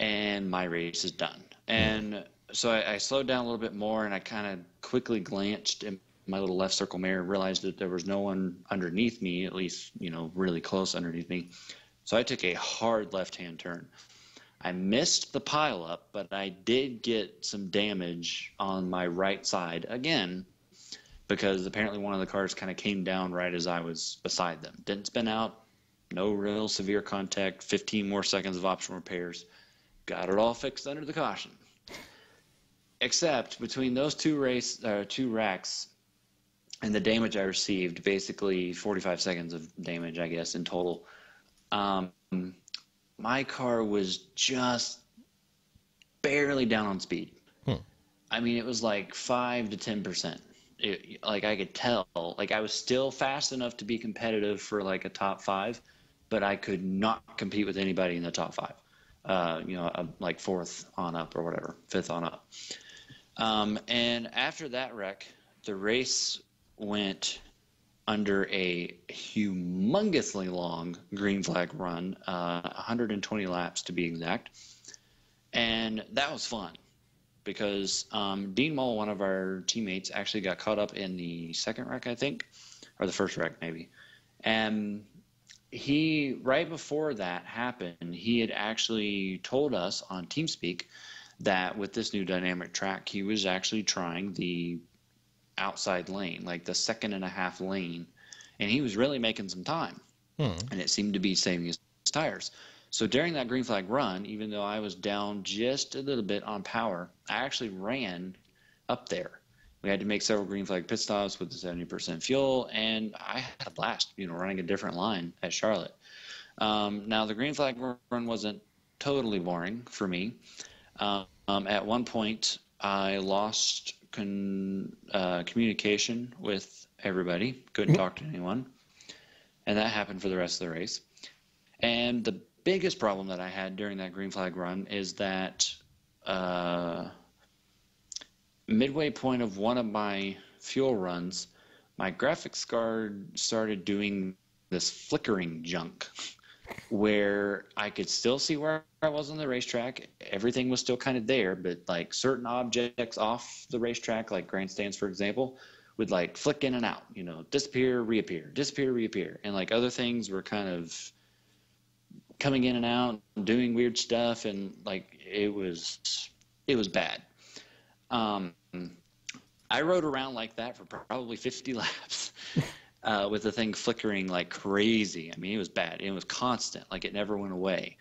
Speaker 2: And my race is done. And so I slowed down a little bit more and I kind of quickly glanced in my little left circle mirror and realized that there was no one underneath me, at least, you know, really close underneath me. So I took a hard left-hand turn. I missed the pileup, but I did get some damage on my right side again, because apparently one of the cars kind of came down right as I was beside them. Didn't spin out, no real severe contact, 15 more seconds of optional repairs. Got it all fixed under the caution. Except between those two wrecks and the damage I received, basically 45 seconds of damage, I guess, in total, my car was just barely down on speed. I mean, it was like 5 to 10%. Like I could tell, like I was still fast enough to be competitive for like a top 5, but I could not compete with anybody in the top 5. You know, like 4th on up or whatever, 5th on up. And after that wreck, the race went under a humongously long green flag run, 120 laps to be exact. And that was fun. Because Dean Mull, one of our teammates, actually got caught up in the second wreck, I think, or the first wreck maybe. And he, right before that happened, he had actually told us on TeamSpeak that with this new dynamic track, he was actually trying the outside lane, like the 2.5 lane, and he was really making some time. And it seemed to be saving his tires. So during that green flag run, even though I was down just a little bit on power, I actually ran up there We had to make several green flag pit stops with the 70% fuel, and I had a blast, running a different line at Charlotte. Now, the green flag run wasn't totally boring for me. At one point, I lost communication with everybody, couldn't talk to anyone, and that happened for the rest of the race. And the biggest problem that I had during that green flag run is that midway point of one of my fuel runs, my graphics card started doing this flickering junk where I could still see where I was on the racetrack. Everything was still kind of there, but like certain objects off the racetrack, like grandstands, for example, would like flick in and out, disappear, reappear, disappear, reappear. And like other things were kind of coming in and out, doing weird stuff. And like, it was bad. I rode around like that for probably 50 laps. With the thing flickering like crazy. I mean, it was bad. It was constant. Like it never went away.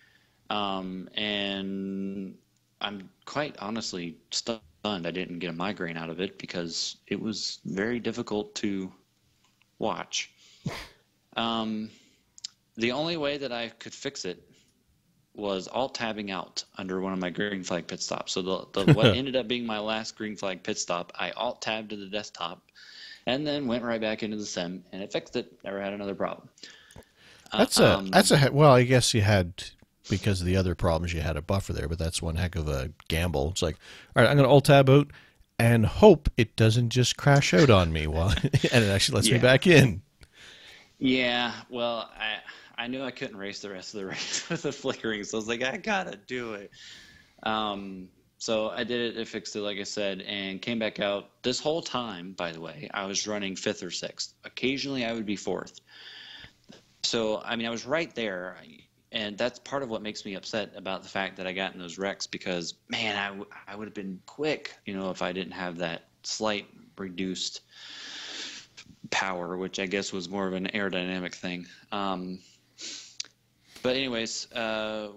Speaker 2: And I'm quite honestly stunned I didn't get a migraine out of it because it was very difficult to watch. The only way that I could fix it was alt-tabbing out under one of my green flag pit stops. So the what ended up being my last green flag pit stop, I alt-tabbed to the desktop and then went right back into the sim, and it fixed it. Never had another problem.
Speaker 1: Well, I guess you had, because of the other problems, you had a buffer there, but that's one heck of a gamble. It's like, all right, I'm going to alt-tab out and hope it doesn't just crash out on me and it actually lets me back in.
Speaker 2: Yeah, well, I knew I couldn't race the rest of the race with the flickering, so I was like, I gotta do it. So I did it, I fixed it, like I said, and came back out. This whole time, by the way, I was running 5th or 6th. Occasionally I would be 4th. So, I mean, I was right there, and that's part of what makes me upset about the fact that I got in those wrecks because, man, I would have been quick, if I didn't have that slight reduced power, which I guess was more of an aerodynamic thing. But anyways,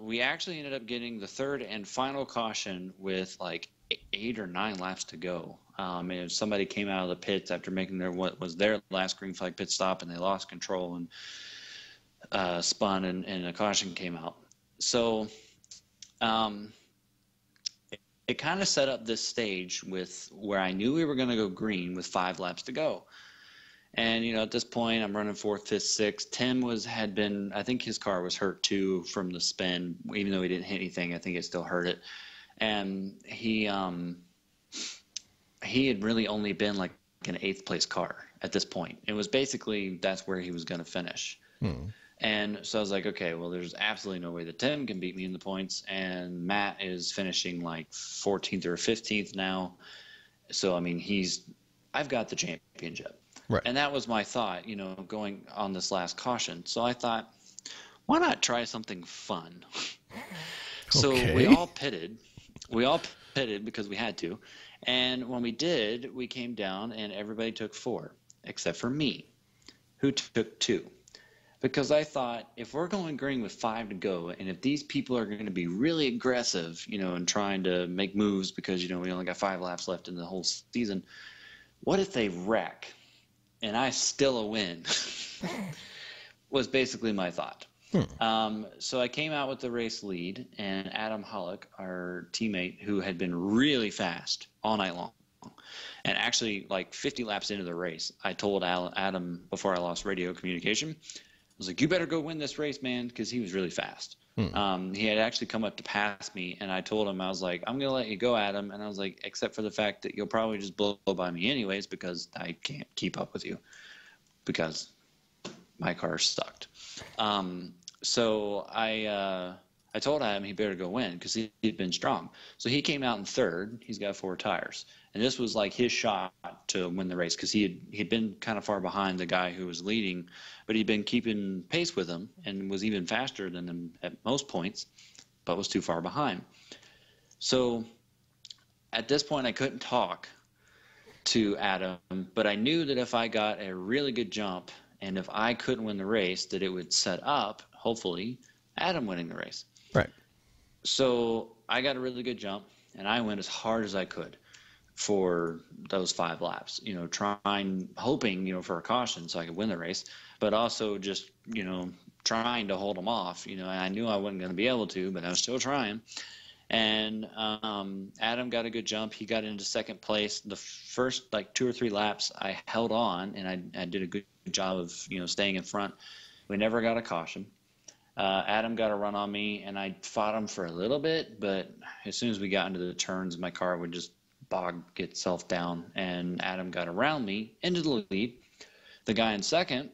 Speaker 2: we actually ended up getting the third and final caution with like 8 or 9 laps to go. And somebody came out of the pits after making what was their last green flag pit stop, and they lost control and spun, and a caution came out. So it kind of set up this stage with where I knew we were going to go green with 5 laps to go. And, at this point, I'm running 4th, 5th, 6th. Tim had been, I think his car was hurt too from the spin. Even though he didn't hit anything, I think it still hurt it. And he had really only been like an 8th place car at this point. It was basically, that's where he was going to finish. And so I was like, okay, well, there's absolutely no way that Tim can beat me in the points. And Matt is finishing like 14th or 15th now. So, I mean, I've got the championship.
Speaker 1: Right.
Speaker 2: And that was my thought, going on this last caution. So I thought, why not try something fun? So we all pitted. Because we had to. And when we did, we came down and everybody took 4, except for me, who took 2. Because I thought, if we're going green with 5 to go, and if these people are going to be really aggressive, and trying to make moves because, we only got 5 laps left in the whole season, what if they wreck? And I still a win, was basically my thought. So I came out with the race lead, and Adam Hollick, our teammate, who had been really fast all night long, and actually like 50 laps into the race, I told Adam before I lost radio communication, I was like, you better go win this race, man, because he was really fast. He had actually come up to pass me, and I told him, I was like, I'm going to let you go, Adam. And I was like, except for the fact that you'll probably just blow by me anyways because I can't keep up with you because my car sucked. So I told Adam he better go win because he'd been strong. So he came out in 3rd. He's got 4 tires. And this was like his shot to win the race because he'd been kind of far behind the guy who was leading, but he'd been keeping pace with him and was even faster than him at most points, but was too far behind. So at this point, I couldn't talk to Adam, but I knew that if I got a really good jump and if I couldn't win the race, that it would set up, hopefully, Adam winning the race.
Speaker 1: Right.
Speaker 2: So I got a really good jump, and I went as hard as I could. for those 5 laps, hoping, for a caution so I could win the race, but also just, trying to hold them off, and I knew I wasn't going to be able to, but I was still trying. And Adam got a good jump. He got into second place. The first 2 or 3 laps, I held on, and I did a good job of, staying in front. We never got a caution. Adam got a run on me, and I fought him for a little bit, but as soon as we got into the turns, my car would just bog itself down, and Adam got around me into the lead. The guy in second,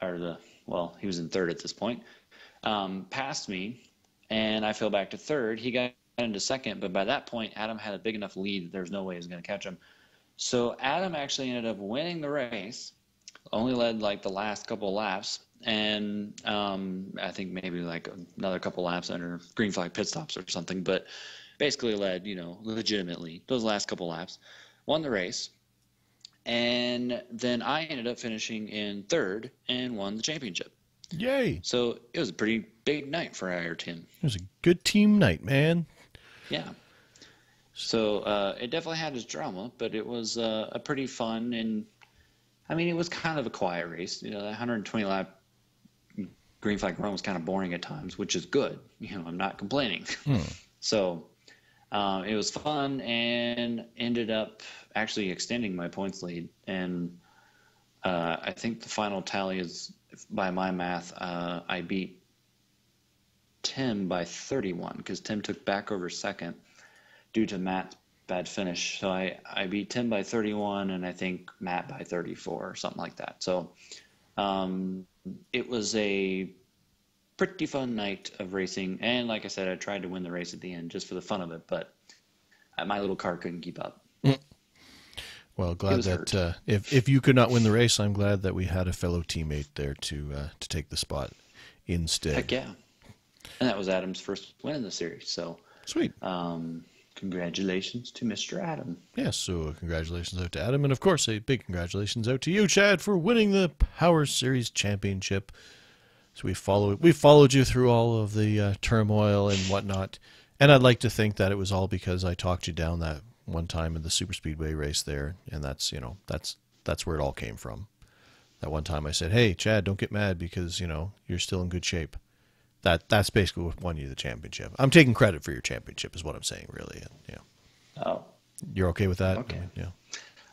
Speaker 2: he was in third at this point, passed me, and I fell back to third. He got into second, but by that point, Adam had a big enough lead that there was no way he was going to catch him. So Adam actually ended up winning the race, only led the last couple of laps, and I think maybe another couple laps under green flag pit stops or something, but basically led, legitimately those last couple laps, won the race. And then I ended up finishing in third and won the championship.
Speaker 1: Yay.
Speaker 2: So it was a pretty big night for our team.
Speaker 1: It was a good team night, man.
Speaker 2: Yeah. So it definitely had its drama, but it was a pretty fun, and it was kind of a quiet race. The 120 lap green flag run was kind of boring at times, which is good. I'm not complaining. So it was fun, and ended up actually extending my points lead. And I think the final tally is, by my math, I beat Tim by 31 because Tim took back over second due to Matt's bad finish. So I beat Tim by 31, and I think Matt by 34 or something like that. So it was a pretty fun night of racing. And like I said, I tried to win the race at the end just for the fun of it, but my little car couldn't keep up.
Speaker 1: Well, glad that if you could not win the race, I'm glad that we had a fellow teammate there to take the spot instead.
Speaker 2: Heck yeah. And that was Adam's first win in the series. So
Speaker 1: sweet.
Speaker 2: Congratulations to Mr. Adam.
Speaker 1: Yes, so congratulations out to Adam. And, of course, a big congratulations out to you, Chad, for winning the Power Series Championship. So we followed you through all of the turmoil and whatnot. And I'd like to think that it was all because I talked you down that one time in the super speedway race there, and that's where it all came from. That one time I said, "Hey, Chad, don't get mad because you're still in good shape." That's basically what won you the championship. I'm taking credit for your championship, is what I'm saying, really. Yeah.
Speaker 2: Oh,
Speaker 1: you're okay with that?
Speaker 2: Okay.
Speaker 1: Yeah.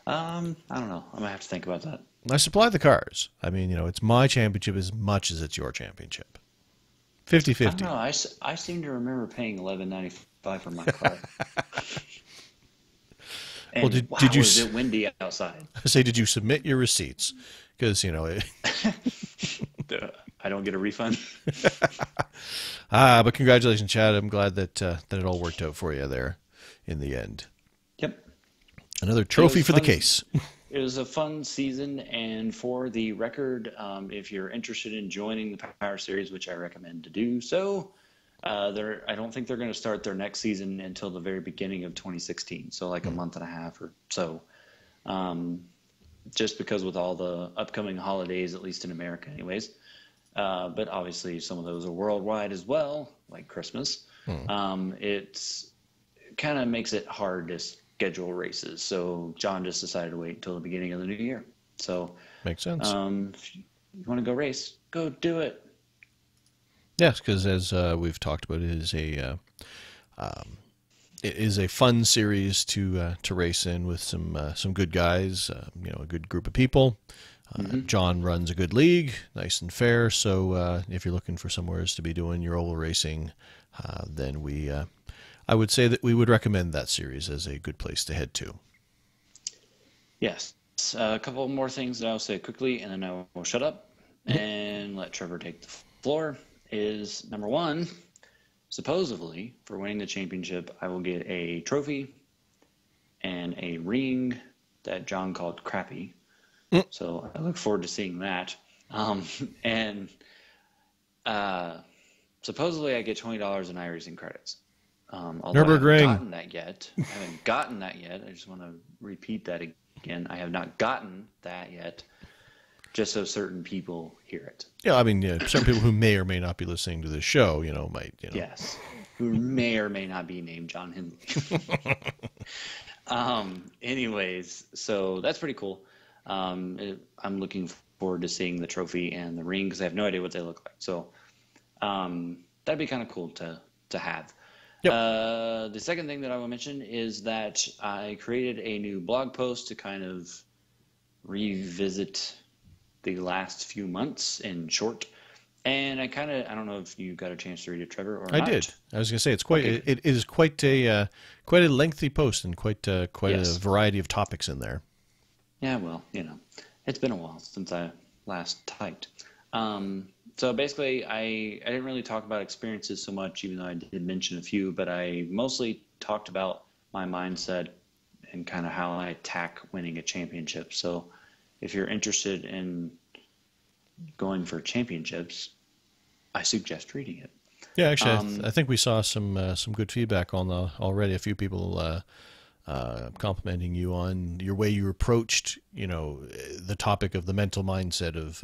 Speaker 2: I don't know. I'm gonna have to think about that.
Speaker 1: I supply the cars. It's my championship as much as it's your championship. 50-50.
Speaker 2: I don't know. I seem to remember paying $11.95 for my car. And
Speaker 1: well, did you?
Speaker 2: Was it windy outside?
Speaker 1: I say, did you submit your receipts? Because
Speaker 2: I don't get a refund.
Speaker 1: But congratulations, Chad. I'm glad that it all worked out for you there in the end.
Speaker 2: Yep.
Speaker 1: Another trophy for the case.
Speaker 2: It was a fun season, and for the record, if you're interested in joining the Power Series, which I recommend to do so, I don't think they're going to start their next season until the very beginning of 2016, so a month and a half or so. Just because with all the upcoming holidays, at least in America anyways, but obviously some of those are worldwide as well, like Christmas. It kind of makes it hard to schedule races, so John just decided to wait until the beginning of the new year. So
Speaker 1: makes sense.
Speaker 2: If you want to go race, go do it.
Speaker 1: Yes, because as we've talked about, it is a fun series to race in with some good guys, a good group of people. John runs a good league, nice and fair. So if you're looking for somewhere to be doing your oval racing, then I would say that we would recommend that series as a good place to head to. Yes.
Speaker 2: A couple more things that I'll say quickly, and then I will shut up and let Trevor take the floor. Is number one, supposedly for winning the championship, I will get a trophy and a ring that John called crappy. So I look forward to seeing that. And supposedly I get $20 in iRacing credits. Although I haven't gotten that yet. I haven't gotten that yet. I just want to repeat that again. I have not gotten that yet. Just so certain people hear it.
Speaker 1: Yeah, certain people who may or may not be listening to this show, might.
Speaker 2: Yes, who may or may not be named John Henley. Anyways, so that's pretty cool. I'm looking forward to seeing the trophy and the ring because I have no idea what they look like. So that'd be kind of cool to have.
Speaker 1: Yep.
Speaker 2: The second thing that I will mention is that I created a new blog post to kind of revisit the last few months in short. And I don't know if you got a chance to read it, Trevor, or
Speaker 1: I did.
Speaker 2: not.
Speaker 1: I was going to say it's quite.
Speaker 2: Okay.
Speaker 1: It is quite a lengthy post and quite a
Speaker 2: Yes.
Speaker 1: variety of topics in there.
Speaker 2: Yeah, well, it's been a while since I last typed. So basically, I didn't really talk about experiences so much, even though I did mention a few, but I mostly talked about my mindset and kind of how I attack winning a championship. So if you're interested in going for championships, I suggest reading it.
Speaker 1: Yeah, actually,
Speaker 2: Um,
Speaker 1: I think we saw some good feedback on the already. A few people complimenting you on your way you approached, the topic of the mental mindset of,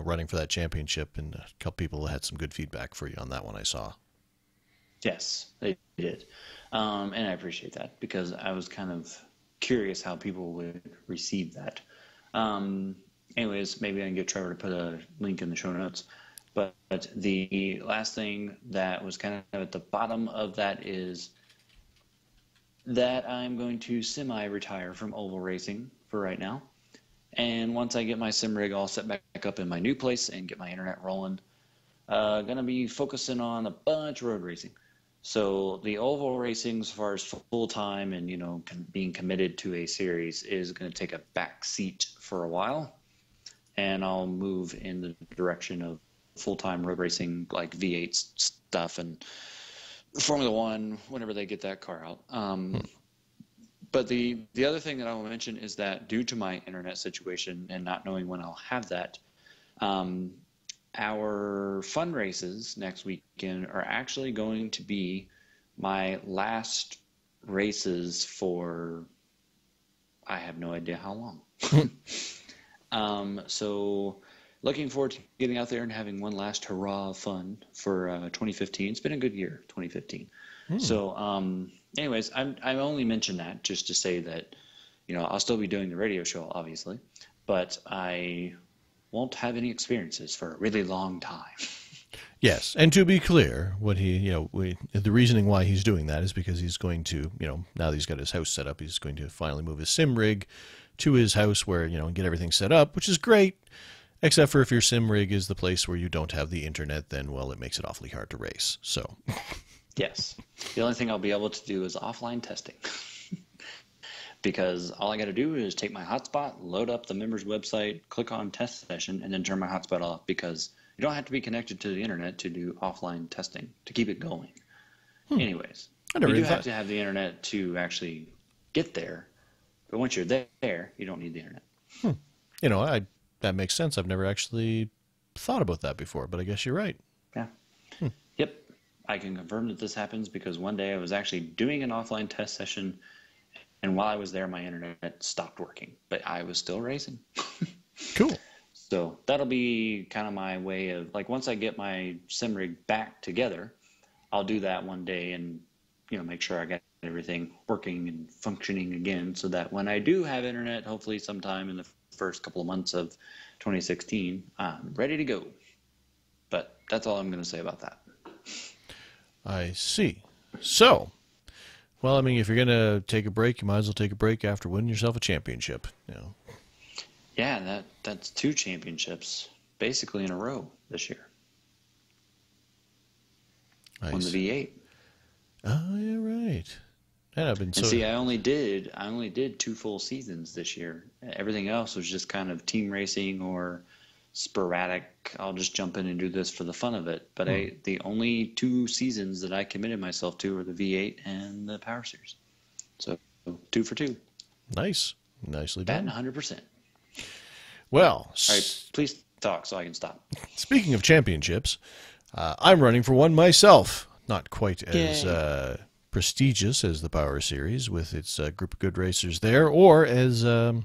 Speaker 1: running for that championship, and a couple people had some good feedback for you on that one. I saw.
Speaker 2: yes, they did. And I appreciate that because I was kind of curious how people would receive that. Um, Anyways, maybe I can get Trevor to put a link in the show notes. But the last thing that was kind of at the bottom of that is that I'm going to semi-retire from oval racing for right now. And once I get my sim rig all set back up in my new place and get my internet rolling, gonna be focusing on a bunch of road racing. So the oval racing, as far as full time and being committed to a series, is going to take a back seat for a while, and I'll move in the direction of full time road racing, like V8 stuff and Formula One whenever they get that car out. But the other thing that I will mention is that due to my internet situation and not knowing when I'll have that, um, our fun races next weekend are actually going to be my last races for I have no idea how long. So looking forward to getting out there and having one last hurrah of fun for 2015. It's been a good year, 2015. So, anyways, I only mention that just to say that, I'll still be doing the radio show, obviously, but I won't have any experiences for a really long time.
Speaker 1: Yes, and to be clear, what the reasoning why he's doing that is because he's going to, now that he's got his house set up, he's going to finally move his sim rig to his house where, and get everything set up, which is great, except for if your sim rig is the place where you don't have the internet, then, well, it makes it awfully hard to race. So,
Speaker 2: Yes. The only thing I'll be able to do is offline testing. Because all I got to do is take my hotspot, load up the members website, click on test session, and then turn my hotspot off because you don't have to be connected to the internet to do offline testing to keep it going. Anyways,
Speaker 1: I never
Speaker 2: you do
Speaker 1: even
Speaker 2: have
Speaker 1: thought.
Speaker 2: to have the internet to actually get there, but once you're there, you don't need the internet.
Speaker 1: That makes sense. I've never actually thought about that before, but I guess you're right.
Speaker 2: Yeah. Yep. I can confirm that this happens because one day I was actually doing an offline test session, and while I was there, my internet stopped working, but I was still racing.
Speaker 1: Cool.
Speaker 2: So that'll be kind of my way of like once I get my sim rig back together, I'll do that one day and make sure I got everything working and functioning again so that when I do have internet, hopefully sometime in the first couple of months of 2016, I'm ready to go. But that's all I'm going to say about that.
Speaker 1: I see. So, well, I mean, if you're going to take a break, you might as well take a break after winning yourself a championship.
Speaker 2: Yeah, that's 2 championships basically in a row this year.
Speaker 1: I
Speaker 2: On the
Speaker 1: see.
Speaker 2: V8.
Speaker 1: Oh, yeah, right. And I've been
Speaker 2: And
Speaker 1: so.
Speaker 2: see, I only did 2 full seasons this year. Everything else was just kind of team racing or sporadic. I'll just jump in and do this for the fun of it. But the only 2 seasons that I committed myself to were the V8 and the Power Series. So 2 for 2.
Speaker 1: Nice. Nicely
Speaker 2: Batting
Speaker 1: done.
Speaker 2: 100%.
Speaker 1: Well,
Speaker 2: All right, please talk so I can stop.
Speaker 1: speaking of championships, I'm running for one myself. Not quite as
Speaker 2: Yay.
Speaker 1: prestigious as the Power Series with its group of good racers there, or as well.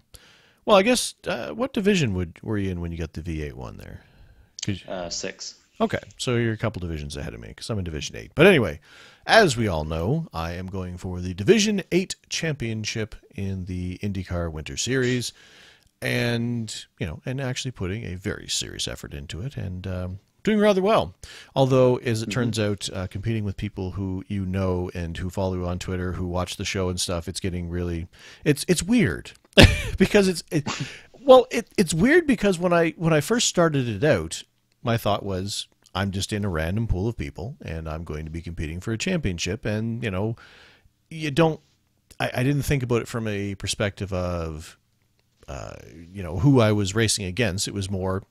Speaker 1: I guess what division were you in when you got the V8 one there? 'Cause-
Speaker 2: 6.
Speaker 1: Okay, so you're a couple divisions ahead of me because I'm in Division 8. But anyway, as we all know, I am going for the Division 8 championship in the IndyCar Winter Series, and and actually putting a very serious effort into it, and doing rather well. Although, as it turns out, competing with people who you know and who follow you on Twitter, who watch the show and stuff, it's getting really, it's weird because it's weird because when I first started it out, my thought was I'm just in a random pool of people and I'm going to be competing for a championship, and you don't. I didn't think about it from a perspective of who I was racing against. It was more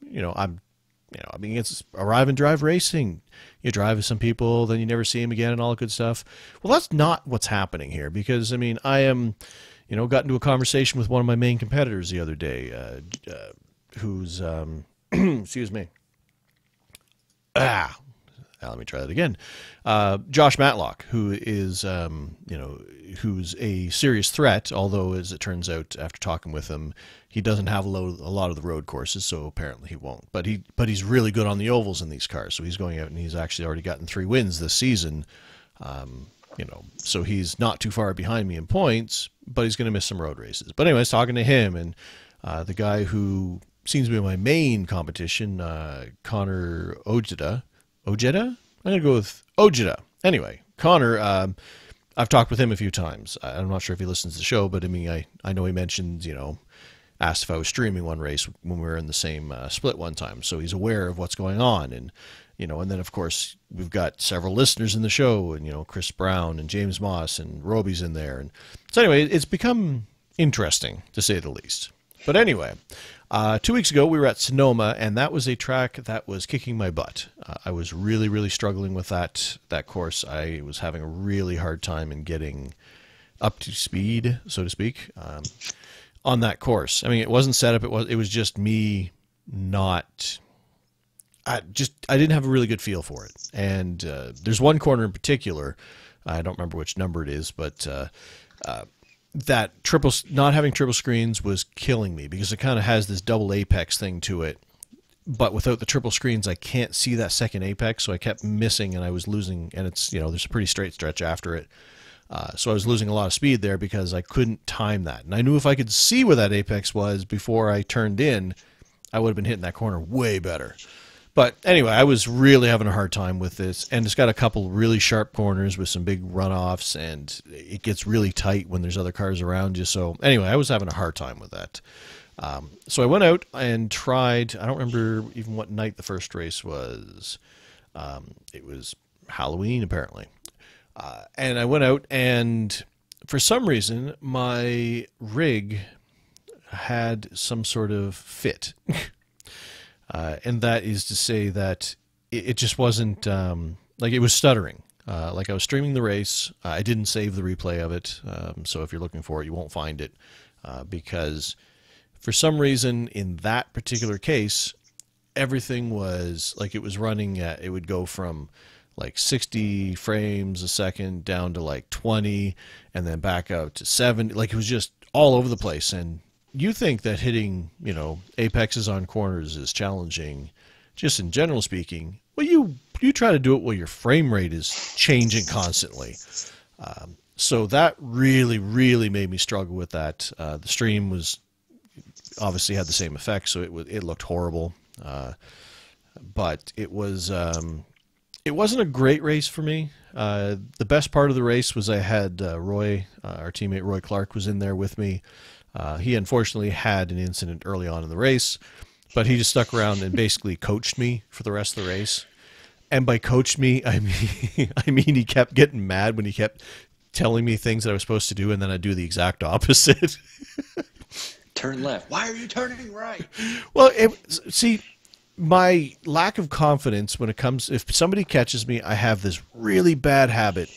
Speaker 1: I mean, it's arrive and drive racing. You drive with some people, then you never see them again, and all that good stuff. Well, that's not what's happening here, because I mean, I am, got into a conversation with one of my main competitors the other day, who's, excuse me, let me try that again. Josh Matlock, who is, who's a serious threat, although, as it turns out, after talking with him, he doesn't have a lot of the road courses, so apparently he won't. But he's really good on the ovals in these cars, so he's going out and he's actually already gotten 3 wins this season. So he's not too far behind me in points, but he's going to miss some road races. But anyways, talking to him and the guy who seems to be my main competition, Connor Ojeda. Ojeda? I'm going to go with Ojeda. Anyway, Connor, I've talked with him a few times. I'm not sure if he listens to the show, but I mean, I know he mentioned, asked if I was streaming one race when we were in the same split one time. So he's aware of what's going on. And, and then, of course, we've got several listeners in the show, and, Chris Brown and James Moss and Roby's in there. And so anyway, it's become interesting, to say the least. But anyway, 2 weeks ago, we were at Sonoma, and that was a track that was kicking my butt. I was really, really struggling with that course. I was having a really hard time in getting up to speed, so to speak, on that course. I mean, it wasn't set up. It was just me not. I didn't have a really good feel for it. And there's one corner in particular. I don't remember which number it is, but that not having triple screens was killing me, because it kind of has this double apex thing to it. But without the triple screens, I can't see that second apex, so I kept missing, and I was losing. And it's there's a pretty straight stretch after it. So I was losing a lot of speed there because I couldn't time that. And I knew if I could see where that apex was before I turned in, I would have been hitting that corner way better. But anyway, I was really having a hard time with this. And it's got a couple really sharp corners with some big runoffs, and it gets really tight when there's other cars around you. So anyway, I was having a hard time with that. So I went out and tried. I don't remember even what night the first race was. It was Halloween, apparently. And I went out, and for some reason, my rig had some sort of fit. And that is to say that it just wasn't, like it was stuttering. Like I was streaming the race. I didn't save the replay of it. So if you're looking for it, you won't find it. Because for some reason, in that particular case, everything was like it was running at, it would go from like 60 frames a second down to like 20 and then back out to 70. Like it was just all over the place. And you think that hitting, apexes on corners is challenging, just in general speaking. Well, you try to do it while your frame rate is changing constantly. So that really, really made me struggle with that. The stream was obviously had the same effect, so it looked horrible. But it was it wasn't a great race for me. The best part of the race was I had Roy, our teammate Roy Clark, was in there with me. He unfortunately had an incident early on in the race, but he just stuck around and basically coached me for the rest of the race. And by coached me, I mean he kept getting mad when he kept telling me things that I was supposed to do, and then I'd do the exact opposite.
Speaker 2: Turn left. Why are you turning right?
Speaker 1: Well, see, my lack of confidence when it comes, if somebody catches me, I have this really bad habit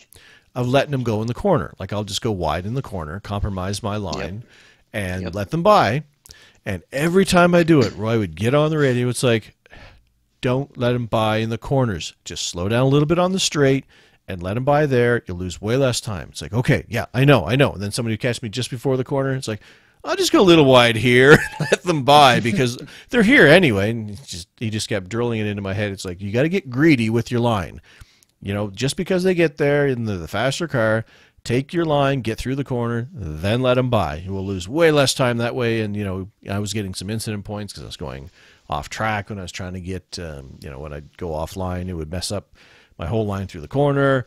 Speaker 1: of letting them go in the corner. Like I'll just go wide in the corner, compromise my line, and let them by. And every time I do it, Roy would get on the radio. It's like, don't let him by in the corners. Just slow down a little bit on the straight and let him by there. You'll lose way less time. It's like, okay, yeah, I know. And then somebody would catch me just before the corner. It's like, I'll just go a little wide here and let them by because they're here anyway. And he just kept drilling it into my head. It's like, you got to get greedy with your line. You know, just because they get there in the faster car, take your line, get through the corner, then let them by. You will lose way less time that way. And, you know, I was getting some incident points because I was going off track when I was trying to get, you know, when I'd go offline, it would mess up my whole line through the corner.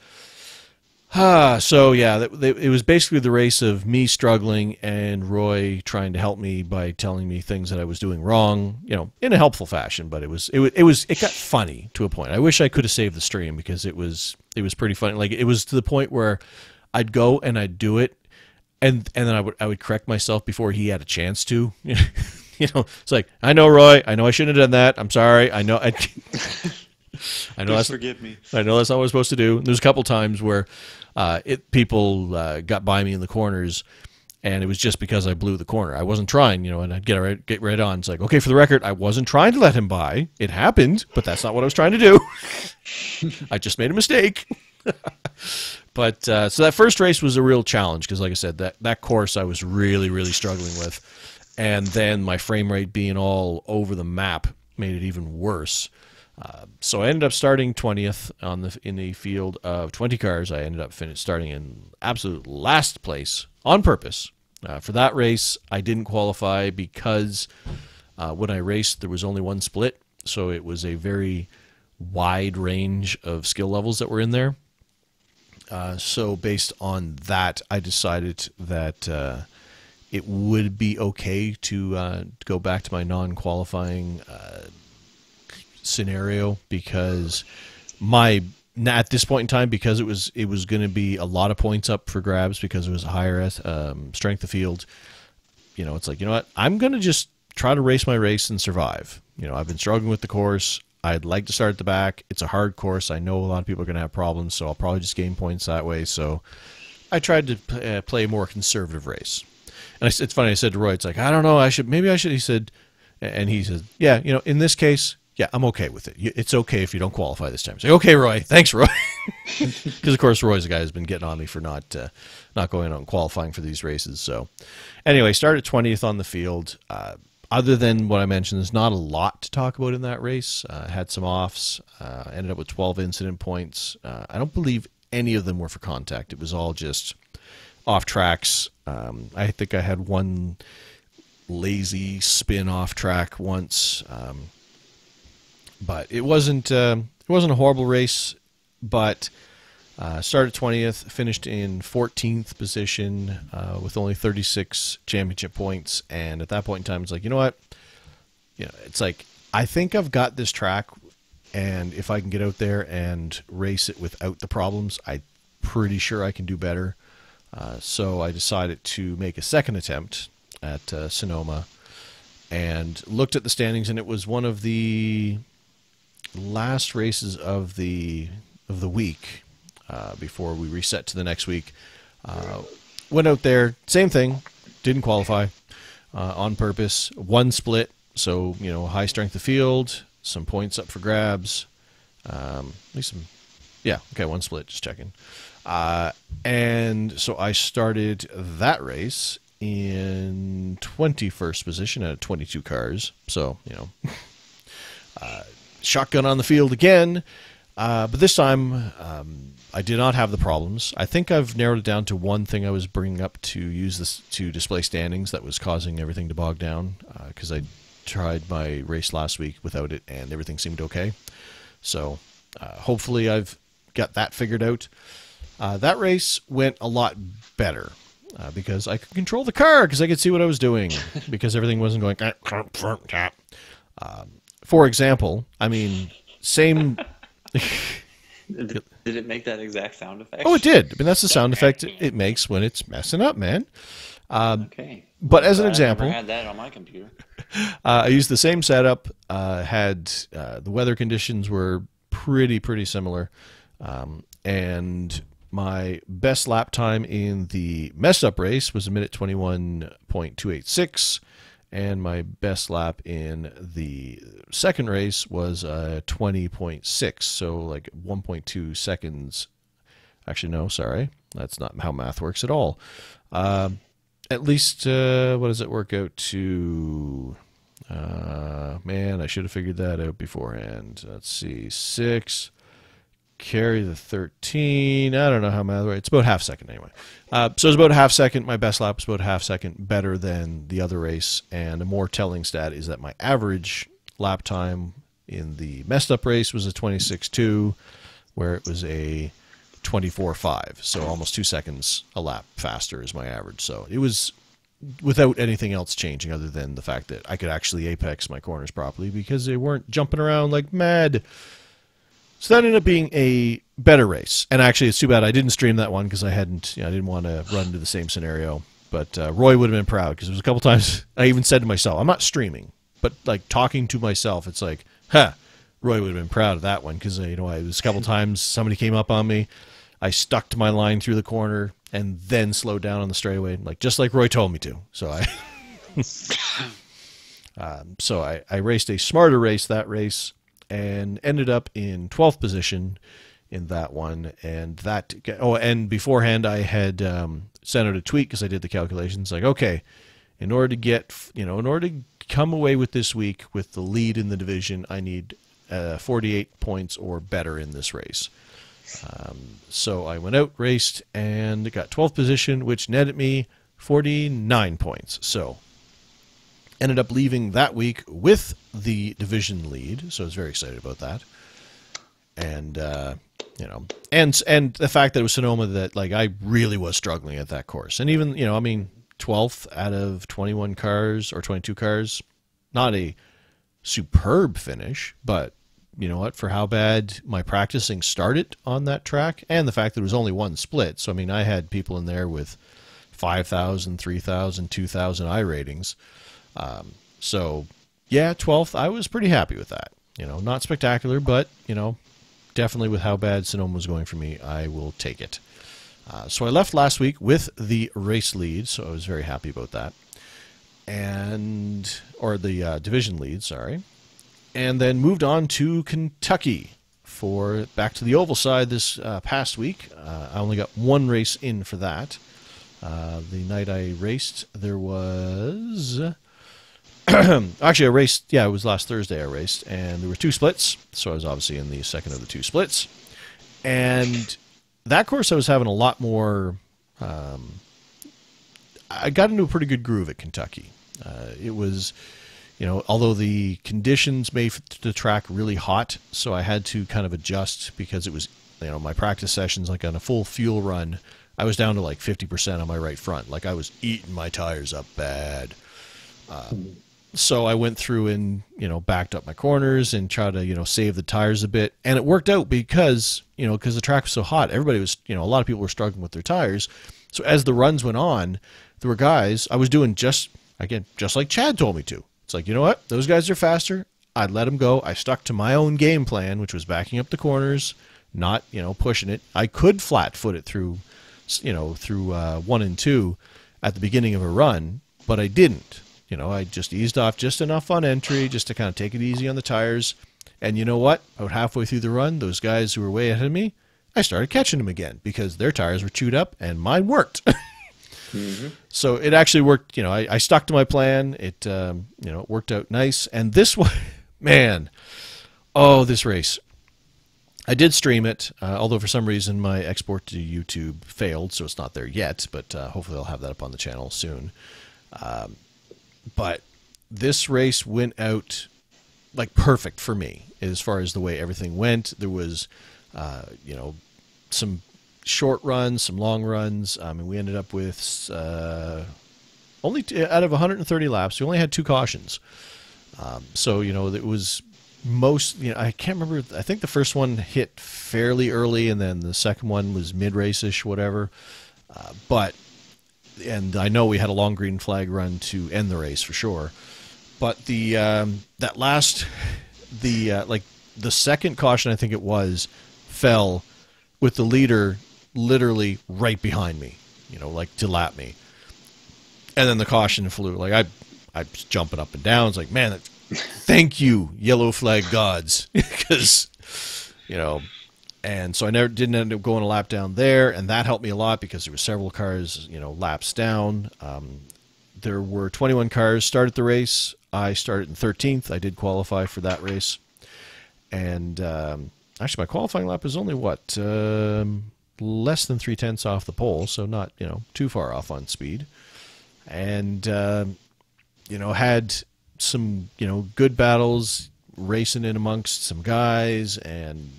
Speaker 1: So, yeah, it was basically the race of me struggling and Roy trying to help me by telling me things that I was doing wrong, you know, in a helpful fashion. But it got funny to a point. I wish I could have saved the stream because it was pretty funny. Like, it was to the point where I'd go and I'd do it, and then I would correct myself before he had a chance to. You know, it's like, I know, Roy, I know I shouldn't have done that. I'm sorry. I know. I know.
Speaker 2: Forgive me.
Speaker 1: I know that's not what I was supposed to do. There's a couple times where people got by me in the corners, and it was just because I blew the corner. I wasn't trying, you know, and I'd get right on. It's like, okay, for the record, I wasn't trying to let him by. It happened, but that's not what I was trying to do. I just made a mistake. But so that first race was a real challenge because, like I said, that course I was really, really struggling with. And then my frame rate being all over the map made it even worse. So I ended up starting 20th in the field of 20 cars. I ended up starting in absolute last place on purpose. For that race, I didn't qualify because when I raced, there was only one split. So it was a very wide range of skill levels that were in there. So based on that, I decided that it would be okay to go back to my non-qualifying scenario because at this point in time, because it was going to be a lot of points up for grabs because it was a higher strength of field. You know, it's like, you know what, I'm going to just try to race my race and survive. You know, I've been struggling with the course. I'd like to start at the back. It's a hard course. I know a lot of people are going to have problems, so I'll probably just gain points that way. So I tried to play a more conservative race. And it's funny, I said to Roy, it's like, I don't know, maybe I should, he said, and he said, yeah, you know, in this case, yeah, I'm okay with it. It's okay if you don't qualify this time. It's like, okay, Roy, thanks, Roy. Because, of course, Roy's the guy who's been getting on me for not going out and qualifying for these races. So anyway, started 20th on the field. Other than what I mentioned, there's not a lot to talk about in that race. Had some offs. Ended up with 12 incident points. I don't believe any of them were for contact. It was all just off tracks. I think I had one lazy spin off track once, but it wasn't a horrible race. But started 20th, finished in 14th position with only 36 championship points. And at that point in time, it's like, you know what? You know, it's like, I think I've got this track, and if I can get out there and race it without the problems, I'm pretty sure I can do better. So I decided to make a second attempt at Sonoma and looked at the standings, and it was one of the last races of the week before we reset to the next week. Went out there, same thing, didn't qualify on purpose. One split, so, you know, high strength of field, some points up for grabs. At least some, yeah, okay, one split, just checking. And so I started that race in 21st position out of 22 cars. So, you know, shotgun on the field again. But this time, I did not have the problems. I think I've narrowed it down to one thing I was bringing up to use this to display standings that was causing everything to bog down, because I tried my race last week without it and everything seemed okay. So hopefully I've got that figured out. That race went a lot better because I could control the car because I could see what I was doing because everything wasn't going. For example, I mean, same.
Speaker 2: Did it make that exact sound effect?
Speaker 1: Oh, it did. I mean, that's the sound effect it makes when it's messing up, man.
Speaker 2: Okay.
Speaker 1: But as an example,
Speaker 2: I never had that on my computer.
Speaker 1: I used the same setup. Had the weather conditions were pretty similar, and my best lap time in the messed up race was 1:21.286, and my best lap in the second race was 20.6, so like 1.2 seconds. Actually, no, sorry, that's not how math works at all. at least, what does it work out to? Man, I should have figured that out beforehand. Let's see, 6, carry the 13. I don't know how math. It's about half second anyway. So it's about a half second. My best lap was about a half second better than the other race. And a more telling stat is that my average lap time in the messed up race was a 26.2, where it was a 24.5. So almost 2 seconds a lap faster is my average. So it was without anything else changing other than the fact that I could actually apex my corners properly because they weren't jumping around like mad. So that ended up being a better race. And actually, it's too bad I didn't stream that one because I didn't want to run into the same scenario. But Roy would have been proud because there was a couple times I even said to myself, I'm not streaming, but like talking to myself, it's like, Roy would have been proud of that one because, it was a couple times somebody came up on me. I stuck to my line through the corner and then slowed down on the straightaway, just like Roy told me to. So I raced a smarter race that race and ended up in 12th position in that one. And and beforehand I had sent out a tweet because I did the calculations. Like, okay, in order to come away with this week with the lead in the division, I need 48 points or better in this race. So I went out, raced, and got 12th position, which netted me 49 points. So ended up leaving that week with the division lead. So I was very excited about that. And, and the fact that it was Sonoma that, I really was struggling at that course. And even, 12th out of 21 cars or 22 cars, not a superb finish, but you know what, for how bad my practicing started on that track and the fact that it was only one split. So, I had people in there with 5,000, 3,000, 2,000 I ratings. So, yeah, 12th, I was pretty happy with that. Not spectacular, but, definitely with how bad Sonoma was going for me, I will take it. So I left last week with the race lead, so I was very happy about that. Or the division lead, sorry. And then moved on to Kentucky for back to the oval side this past week. I only got one race in for that. The night I raced, there was... Actually, I raced... Yeah, it was last Thursday I raced, and there were 2 splits, so I was obviously in the second of the 2 splits. And that course I was having a lot more... I got into a pretty good groove at Kentucky. It was... although the conditions made the track really hot, so I had to kind of adjust because it was, my practice sessions, on a full fuel run, I was down to 50% on my right front. I was eating my tires up bad. So I went through and, backed up my corners and tried to, save the tires a bit. And it worked out because the track was so hot. Everybody was, a lot of people were struggling with their tires. So as the runs went on, there were guys, I was doing just like Chad told me to. It's like, you know what? Those guys are faster. I'd let them go. I stuck to my own game plan, which was backing up the corners, not, pushing it. I could flat foot it through 1 and 2 at the beginning of a run, but I didn't. I just eased off just enough on entry just to kind of take it easy on the tires. And you know what? About halfway through the run, those guys who were way ahead of me, I started catching them again because their tires were chewed up and mine worked. Mm-hmm. So it actually worked. I stuck to my plan. It it worked out nice. And this one, man, this race. I did stream it, although for some reason my export to YouTube failed, so it's not there yet. But hopefully I'll have that up on the channel soon. But this race went out perfect for me as far as the way everything went. There was, some short runs, some long runs. We ended up with only out of 130 laps, we only had 2 cautions. So it was most. I can't remember. I think the first one hit fairly early, and then the second one was mid-race-ish, whatever. And I know we had a long green flag run to end the race for sure. But the that last the second caution, I think it was, fell with the leader literally right behind me, to lap me. And then the caution flew. I was jumping up and down. It's like, man, thank you, yellow flag gods. Because, And so I never didn't end up going a lap down there, and that helped me a lot because there were several cars, laps down. There were 21 cars started the race. I started in 13th. I did qualify for that race. And actually, my qualifying lap was only, less than 3/10 off the pole, so not, too far off on speed. And, had some, good battles, racing in amongst some guys, and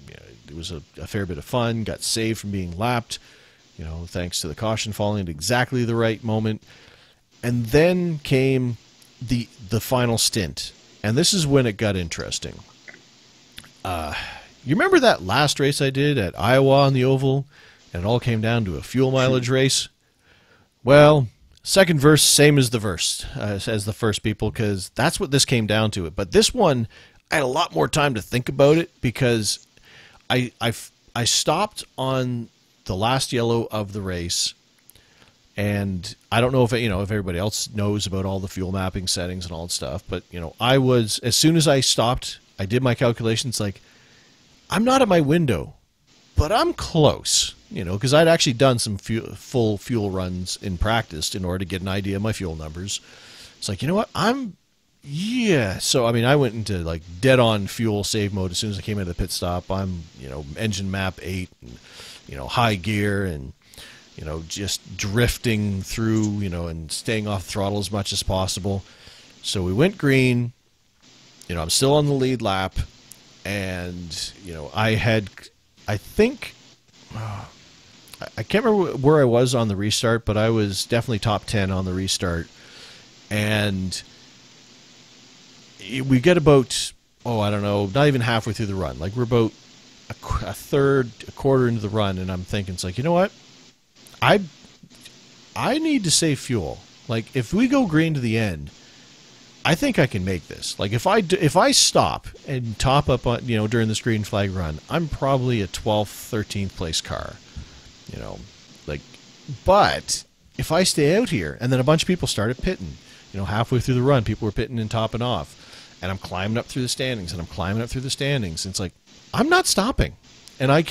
Speaker 1: it was a fair bit of fun. Got saved from being lapped, thanks to the caution falling at exactly the right moment. And then came the final stint, and this is when it got interesting. You remember that last race I did at Iowa on the oval, and it all came down to a fuel mileage race? Well, second verse, same as the verse, as the first people, because that's what this came down to. But this one, I had a lot more time to think about it because I stopped on the last yellow of the race, and I don't know if if everybody else knows about all the fuel mapping settings and all that stuff, but I was, as soon as I stopped, I did my calculations. Like, I'm not at my window, but I'm close. Because I'd actually done some full fuel runs in practice in order to get an idea of my fuel numbers. It's like, what? So, I went into like dead on fuel save mode as soon as I came into the pit stop. I'm, engine map 8, and, high gear, and, just drifting through, and staying off the throttle as much as possible. So we went green. I'm still on the lead lap, and, I can't remember where I was on the restart, but I was definitely top 10 on the restart. And we get about, I don't know, not even halfway through the run. Like, we're about a quarter into the run, and I'm thinking, it's like, you know what? I need to save fuel. Like, if we go green to the end, I think I can make this. Like, if I stop and top up on, during this green flag run, I'm probably a 12th, 13th place car. But if I stay out here, and then a bunch of people started pitting, halfway through the run, people were pitting and topping off, and I'm climbing up through the standings, and it's like, I'm not stopping, and I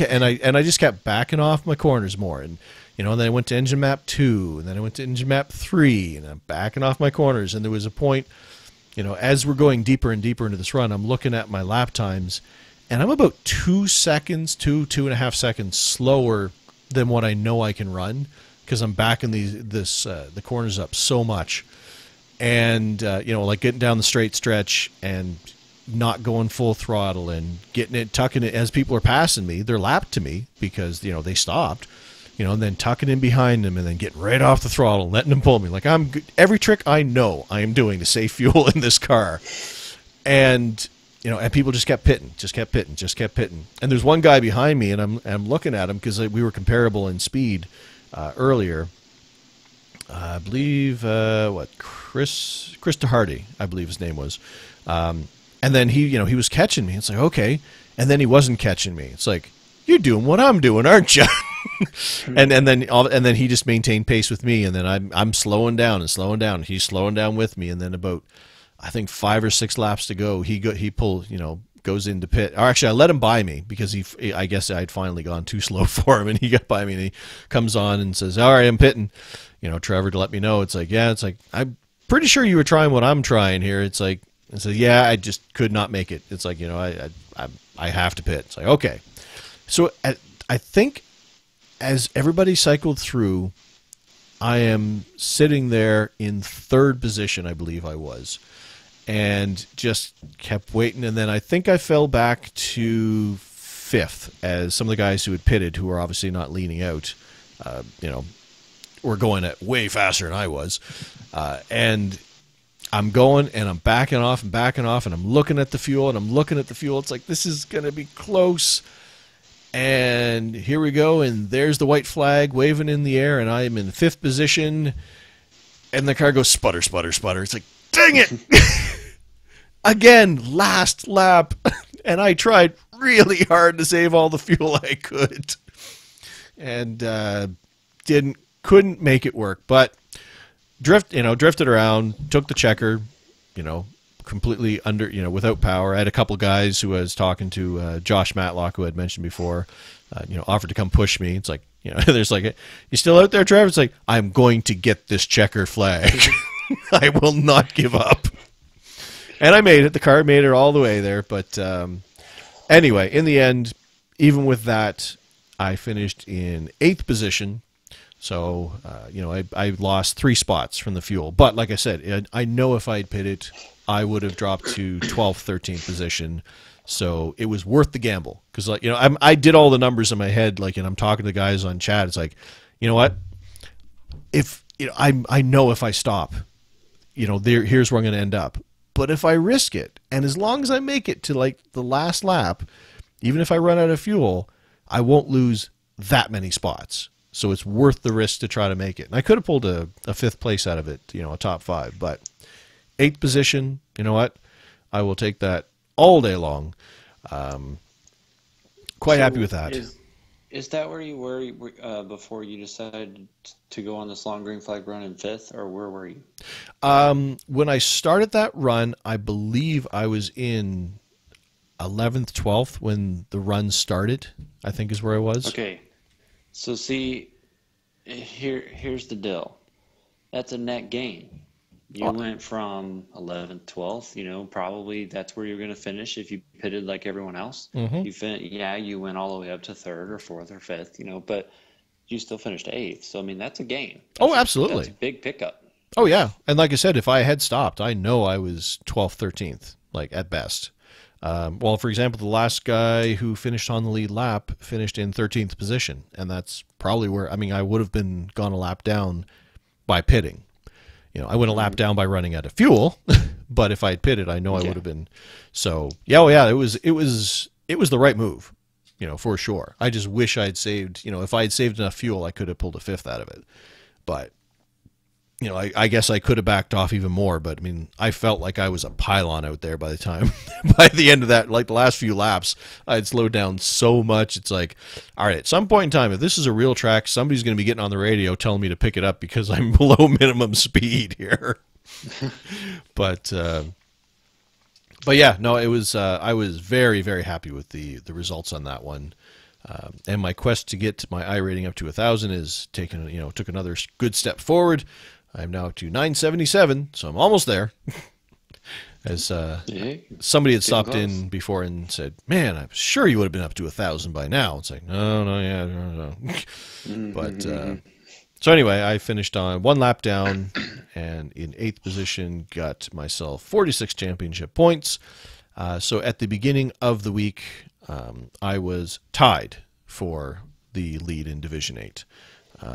Speaker 1: just kept backing off my corners more, and then I went to engine map 2, and then I went to engine map 3, and I'm backing off my corners, and there was a point, as we're going deeper and deeper into this run, I'm looking at my lap times, and I'm about 2 seconds, 2.5 seconds slower than what I know I can run, because I'm backing the corners up so much, and like getting down the straight stretch and not going full throttle and tucking it as people are passing me. They're lapped to me because they stopped, and then tucking in behind them and then getting right off the throttle and letting them pull me. Like, I'm good. Every trick I know I am doing to save fuel in this car, and and people just kept pitting. And there's one guy behind me, and I'm looking at him because we were comparable in speed earlier. I believe Chris DeHardy, I believe his name was. And then he was catching me. It's like, okay, and then he wasn't catching me. It's like, you're doing what I'm doing, aren't you? and then he just maintained pace with me, and then I'm slowing down. And he's slowing down with me, and then about, I think, 5 or 6 laps to go, goes into pit. Or actually, I let him by me because I guess I'd finally gone too slow for him, and he got by me, and he comes on and says, "All right, I'm pitting." Trevor, to let me know. It's like, yeah, it's like, I'm pretty sure you were trying what I'm trying here. It's like, I said, yeah, I just could not make it. It's like, I have to pit. It's like, okay. So I think as everybody cycled through, I am sitting there in 3rd position, I believe I was, and just kept waiting. And then I think I fell back to 5th as some of the guys who had pitted, who were obviously not leaning out, were going at way faster than I was. And I'm going, and I'm backing off, and I'm looking at the fuel, It's like, this is going to be close. And here we go, and there's the white flag waving in the air, and I am in 5th position, and the car goes sputter, sputter, sputter. It's like, dang it! Again, last lap, and I tried really hard to save all the fuel I could, and couldn't make it work. But drifted around, took the checker, completely under, without power. I had a couple guys who I was talking to, Josh Matlock, who I had mentioned before, offered to come push me. It's like, there's like, you still out there, Trevor? It's like, I'm going to get this checker flag. I will not give up. And I made it. The car made it all the way there. But anyway, in the end, even with that, I finished in 8th position. So, I lost 3 spots from the fuel. But like I said, I know if I had pitted, I would have dropped to 12th, 13th position. So it was worth the gamble. Because, I did all the numbers in my head, and I'm talking to the guys on chat. It's like, you know what? If, I know if I stop, here's where I'm going to end up. But if I risk it, and as long as I make it to, the last lap, even if I run out of fuel, I won't lose that many spots. So it's worth the risk to try to make it. And I could have pulled a 5th place out of it, a top 5. But 8th position, you know what? I will take that all day long. Quite happy with that.
Speaker 2: Is that where you were before you decided to go on this long green flag run in 5th, or where were you?
Speaker 1: When I started that run, I believe I was in 11th, 12th when the run started, I think is where I was.
Speaker 2: Okay. So see, here's the deal. That's a net gain. You went from 11th, 12th, probably that's where you're going to finish if you pitted like everyone else.
Speaker 1: Mm-hmm.
Speaker 2: You went all the way up to 3rd or 4th or 5th, but you still finished 8th. So, I mean, that's a gain.
Speaker 1: Absolutely.
Speaker 2: That's a big pickup.
Speaker 1: Oh, yeah. And like I said, if I had stopped, I know I was 12th, 13th, at best. Well, for example, the last guy who finished on the lead lap finished in 13th position, and that's probably where, I would have gone a lap down by pitting. I went a lap down by running out of fuel, but if I had pitted, I know I would have been. So, it was the right move, for sure. I just wish I had saved, if I had saved enough fuel, I could have pulled a 5th out of it. But I guess I could have backed off even more, but I felt like I was a pylon out there by the end of that, the last few laps, I had slowed down so much. It's like, all right, at some point in time, if this is a real track, somebody's going to be getting on the radio telling me to pick it up because I'm below minimum speed here. But yeah, no, it was, I was very, very happy with the results on that one. And my quest to get my iRating up to 1,000 is took another good step forward. I'm now to 977, so I'm almost there. As somebody had stopped in before and said, "Man, I'm sure you would have been up to 1,000 by now." It's like, no. But so anyway, I finished on 1 lap down, and in 8th position, got myself 46 championship points. So at the beginning of the week, I was tied for the lead in Division 8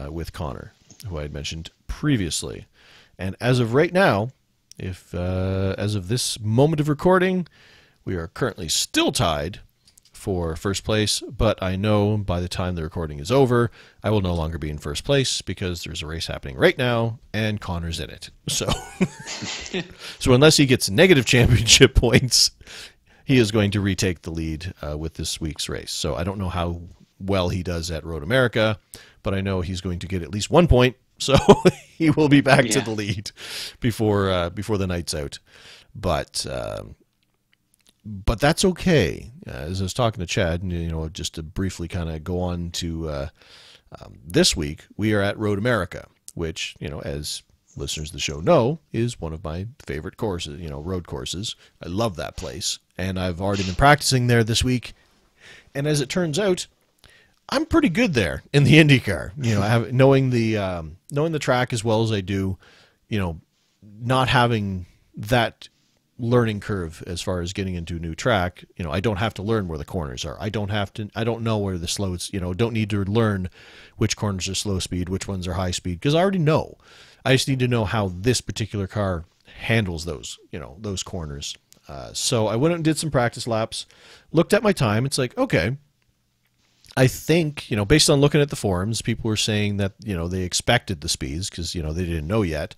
Speaker 1: with Connor, who I had mentioned previously. And as of right now, as of this moment of recording, we are currently still tied for first place, but I know by the time the recording is over, I will no longer be in first place because there's a race happening right now and Connor's in it. So, so unless he gets negative championship points, he is going to retake the lead with this week's race. So I don't know how well he does at Road America, but I know he's going to get at least 1 point. So he will be back to the lead before the night's out. But that's okay. As I was talking to Chad, just to briefly kind of go on to this week, we are at Road America, which, as listeners of the show know, is one of my favorite courses, road courses. I love that place. And I've already been practicing there this week. And as it turns out, I'm pretty good there in the IndyCar. Knowing the track as well as I do, not having that learning curve as far as getting into a new track. I don't have to learn where the corners are. I don't know where the slows, don't need to learn which corners are slow speed, which ones are high speed, because I already know. I just need to know how this particular car handles those, those corners. So I went out and did some practice laps, looked at my time. It's like, okay, I think, based on looking at the forums, people were saying that, they expected the speeds because, they didn't know yet.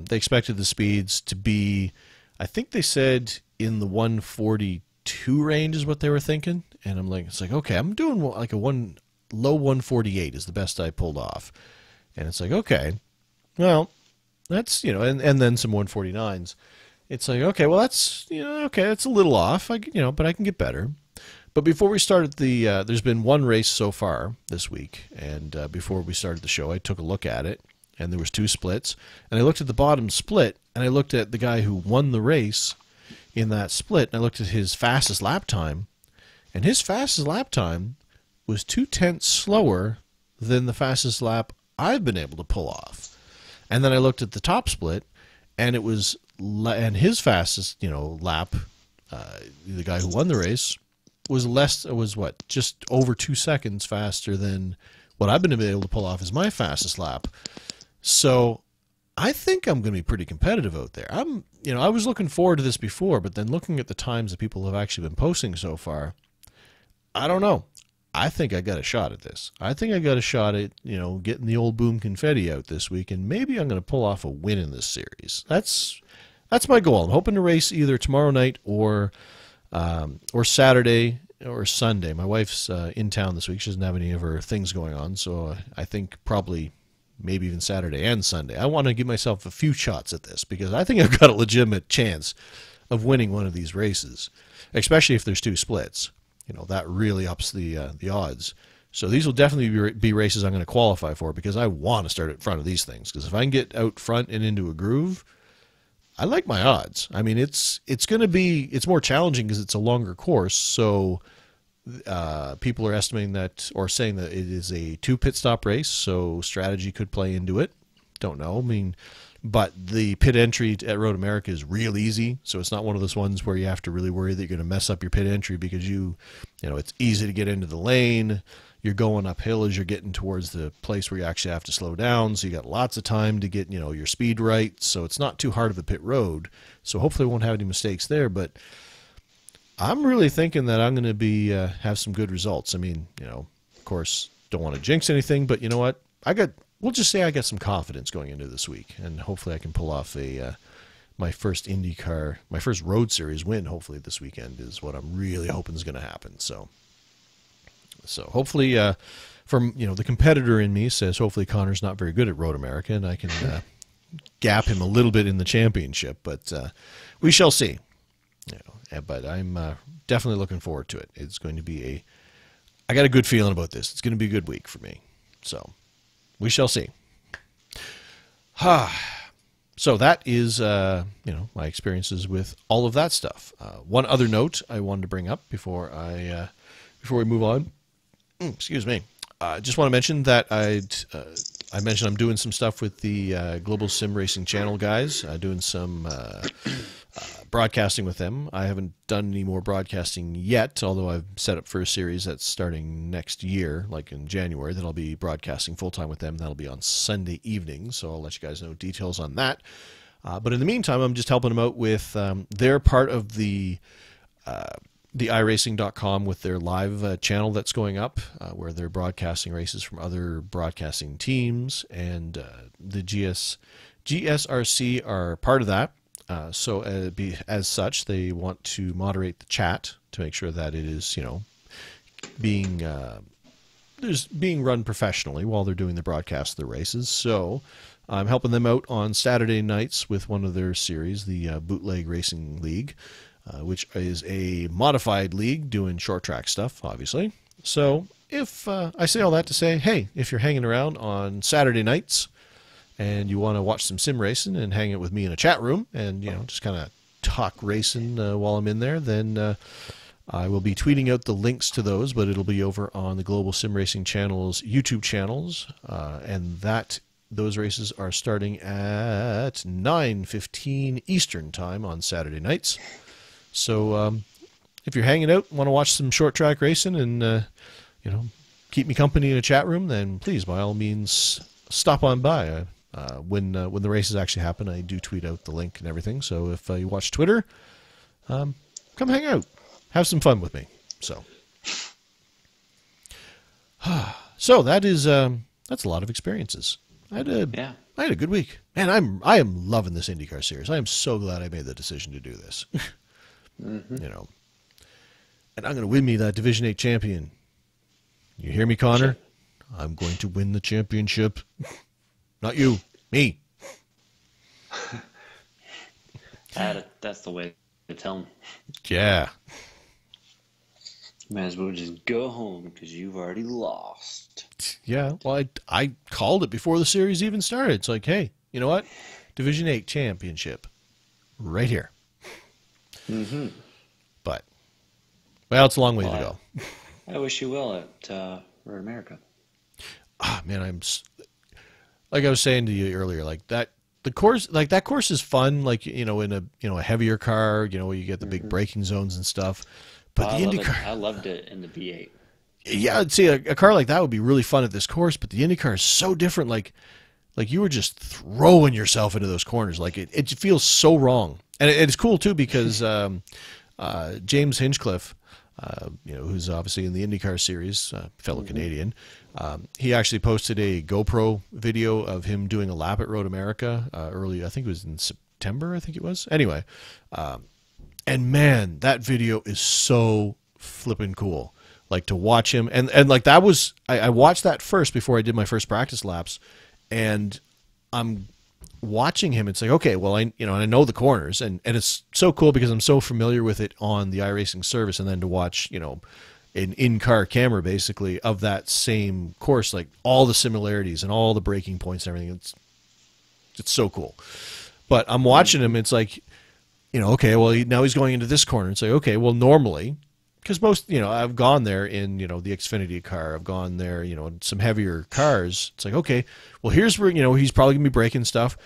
Speaker 1: They expected the speeds to be, I think they said in the 142 range is what they were thinking. And I'm like, okay, I'm doing like low 148 is the best I pulled off. And it's like, okay, well, that's, and then some 149s. it's like, okay, well, that's, okay, that's a little off, but I can get better. But before we started there's been one race so far this week, and before we started the show, I took a look at it, and there was 2 splits, and I looked at the bottom split, and I looked at the guy who won the race in that split, and I looked at his fastest lap time, and his fastest lap time was 0.2 slower than the fastest lap I've been able to pull off. And then I looked at the top split, and his fastest, lap, the guy who won the race, was just over 2 seconds faster than what I've been able to pull off as my fastest lap. So I think I'm going to be pretty competitive out there. I was looking forward to this before, but then looking at the times that people have actually been posting so far, I don't know. I think I got a shot at this. I think I got a shot at, getting the old boom confetti out this week, and maybe I'm going to pull off a win in this series. That's my goal. I'm hoping to race either tomorrow night or Saturday or Sunday. My wife's in town this week. She doesn't have any of her things going on, so I think probably maybe even Saturday and Sunday. I want to give myself a few shots at this because I think I've got a legitimate chance of winning one of these races, especially if there's 2 splits. That really ups the odds. So these will definitely be races I'm going to qualify for because I want to start at front of these things. Because if I can get out front and into a groove, I like my odds. I mean, it's more challenging because it's a longer course. So people are estimating that or saying that it is a 2 pit stop race. So strategy could play into it. Don't know. I mean, but the pit entry at Road America is real easy, so it's not one of those ones where you have to really worry that you're going to mess up your pit entry because it's easy to get into the lane. You're going uphill as you're getting towards the place where you actually have to slow down, so you got lots of time to get your speed right. So it's not too hard of a pit road. So hopefully, we won't have any mistakes there. But I'm really thinking that I'm going to be have some good results. I mean, of course, don't want to jinx anything, but you know what? We'll just say I got some confidence going into this week, and hopefully I can pull off my first IndyCar, my first Road Series win. Hopefully this weekend is what I'm really hoping is going to happen. So hopefully, from the competitor in me says hopefully Connor's not very good at Road America, and I can gap him a little bit in the championship. But we shall see. But I'm definitely looking forward to it. It's going to be I got a good feeling about this. It's going to be a good week for me. So. We shall see. So that is, my experiences with all of that stuff. One other note I wanted to bring up before we move on. Excuse me. I just want to mention that I mentioned I'm doing some stuff with the Global Sim Racing Channel guys, doing some broadcasting with them. I haven't done any more broadcasting yet, although I've set up for a series that's starting next year, like in January, that I'll be broadcasting full-time with them. That'll be on Sunday evenings, so I'll let you guys know details on that. But in the meantime, I'm just helping them out with their part of the iRacing.com with their live channel that's going up, where they're broadcasting races from other broadcasting teams, and the GSRC are part of that. So as such, they want to moderate the chat to make sure that it is, being run professionally while they're doing the broadcast of the races. So I'm helping them out on Saturday nights with one of their series, the Bootleg Racing League, which is a modified league doing short track stuff, obviously. So if I say all that to say, hey, if you're hanging around on Saturday nights and you want to watch some sim racing and hang out with me in a chat room and, just kind of talk racing while I'm in there, then I will be tweeting out the links to those, but it'll be over on the Global Sim Racing Channel's YouTube channels, and those races are starting at 9:15 Eastern Time on Saturday nights. So if you're hanging out, want to watch some short track racing and, keep me company in a chat room, then please, by all means, stop on by. When the races actually happen, I do tweet out the link and everything. So if you watch Twitter, come hang out, have some fun with me. So that is that's a lot of experiences. I had a good week, and I am loving this IndyCar series. I am so glad I made the decision to do this. Mm-hmm. And I'm going to win me that Division 8 champion. You hear me, Connor? Sure. I'm going to win the championship. Not you, me.
Speaker 2: That's the way to tell them.
Speaker 1: Yeah.
Speaker 2: Might as well just go home because you've already lost.
Speaker 1: Yeah. Well, I called it before the series even started. It's like, hey, you know what? Division 8 championship right here.
Speaker 2: Mm-hmm.
Speaker 1: But, well, it's a long way to
Speaker 2: Well,
Speaker 1: go.
Speaker 2: I wish you well at Road America.
Speaker 1: Ah, man, like I was saying to you earlier, like that the course like that course is fun, like in a heavier car, where you get the big
Speaker 2: Mm-hmm.
Speaker 1: braking zones and stuff.
Speaker 2: Oh,
Speaker 1: But
Speaker 2: I
Speaker 1: the
Speaker 2: love
Speaker 1: Indy
Speaker 2: it.
Speaker 1: car,
Speaker 2: I loved it in the V8.
Speaker 1: yeah, I'd say a car like that would be really fun at this course. But the Indy car is so different. Like you were just throwing yourself into those corners. Like it feels so wrong, and it's cool too because James Hinchcliffe, who's obviously in the IndyCar series, fellow
Speaker 2: Mm-hmm.
Speaker 1: Canadian. He actually posted a GoPro video of him doing a lap at Road America early. I think it was in September. I think it was. Anyway, and man, that video is so flippin' cool. Like to watch him, and like that was I watched that first before I did my first practice laps, and I'm watching him. It's like, okay, well, I know the corners, and it's so cool because I'm so familiar with it on the iRacing service, and then to watch an in-car camera basically of that same course, like all the similarities and all the breaking points and everything. It's so cool. But I'm watching him.
Speaker 2: Mm-hmm.
Speaker 1: It's like, okay, well, now he's going into this corner. It's like, okay, well, normally, because most, I've gone there in, the Xfinity car. I've gone there, in some heavier cars. It's like, okay, well, here's where, he's probably going to be braking stuff.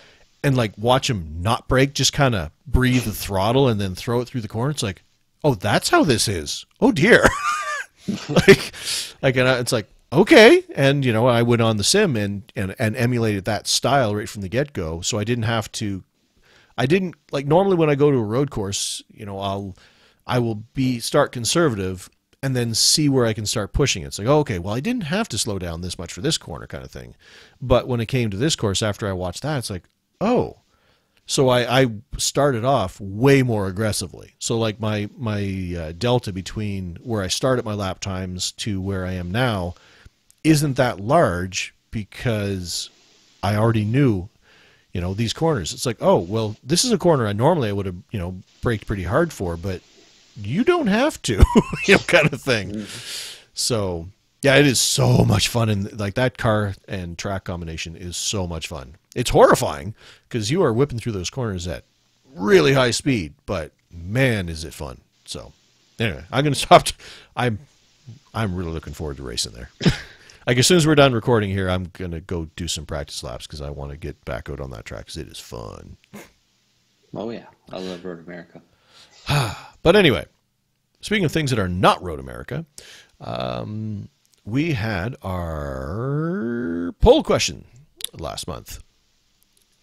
Speaker 1: And like, watch him not brake, just kind of breathe the throttle and then throw it through the corner. It's like, oh, that's how this is. Oh, dear. like, it's like, okay. And, I went on the sim and emulated that style right from the get go. So I didn't like normally when I go to a road course, I will start conservative and then see where I can start pushing it. It's like, oh, okay, well, I didn't have to slow down this much for this corner kind of thing. But when it came to this course, after I watched that, it's like, oh, so I started off way more aggressively. So like my delta between where I started my lap times to where I am now isn't that large because I already knew these corners. It's like, oh, well, this is a corner I would have, braked pretty hard for, but you don't have to, kind of thing. So, yeah, it is so much fun. And like that car and track combination is so much fun. It's horrifying because you are whipping through those corners at really high speed, but man, is it fun. So, anyway, I'm going to stop. I'm really looking forward to racing there. Like as soon as we're done recording here, I'm gonna go do some practice laps because I want to get back out on that track because it is fun.
Speaker 2: Oh yeah, I love Road America.
Speaker 1: But anyway, speaking of things that are not Road America, we had our poll question last month,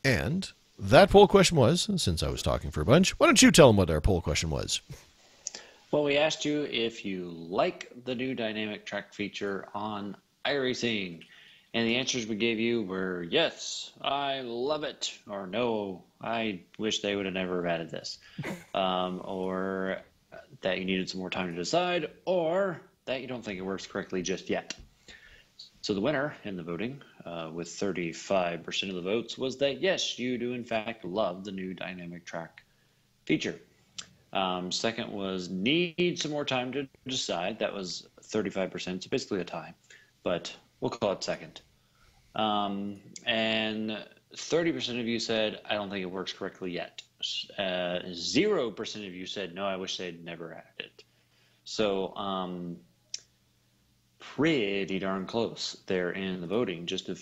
Speaker 1: and that poll question was, since I was talking for a bunch, why don't you tell them what our poll question was?
Speaker 2: Well, we asked you if you like the new dynamic track feature on iRacing, and the answers we gave you were yes, I love it, or no, I wish they would have never added this, or that you needed some more time to decide, or that you don't think it works correctly just yet. So the winner in the voting, with 35% of the votes, was that yes, you do in fact love the new dynamic track feature. Second was need some more time to decide. That was 35%, so basically a tie, but we'll call it second. And 30% of you said, I don't think it works correctly yet. 0% of you said, no, I wish they'd never added it. So pretty darn close there in the voting. Just a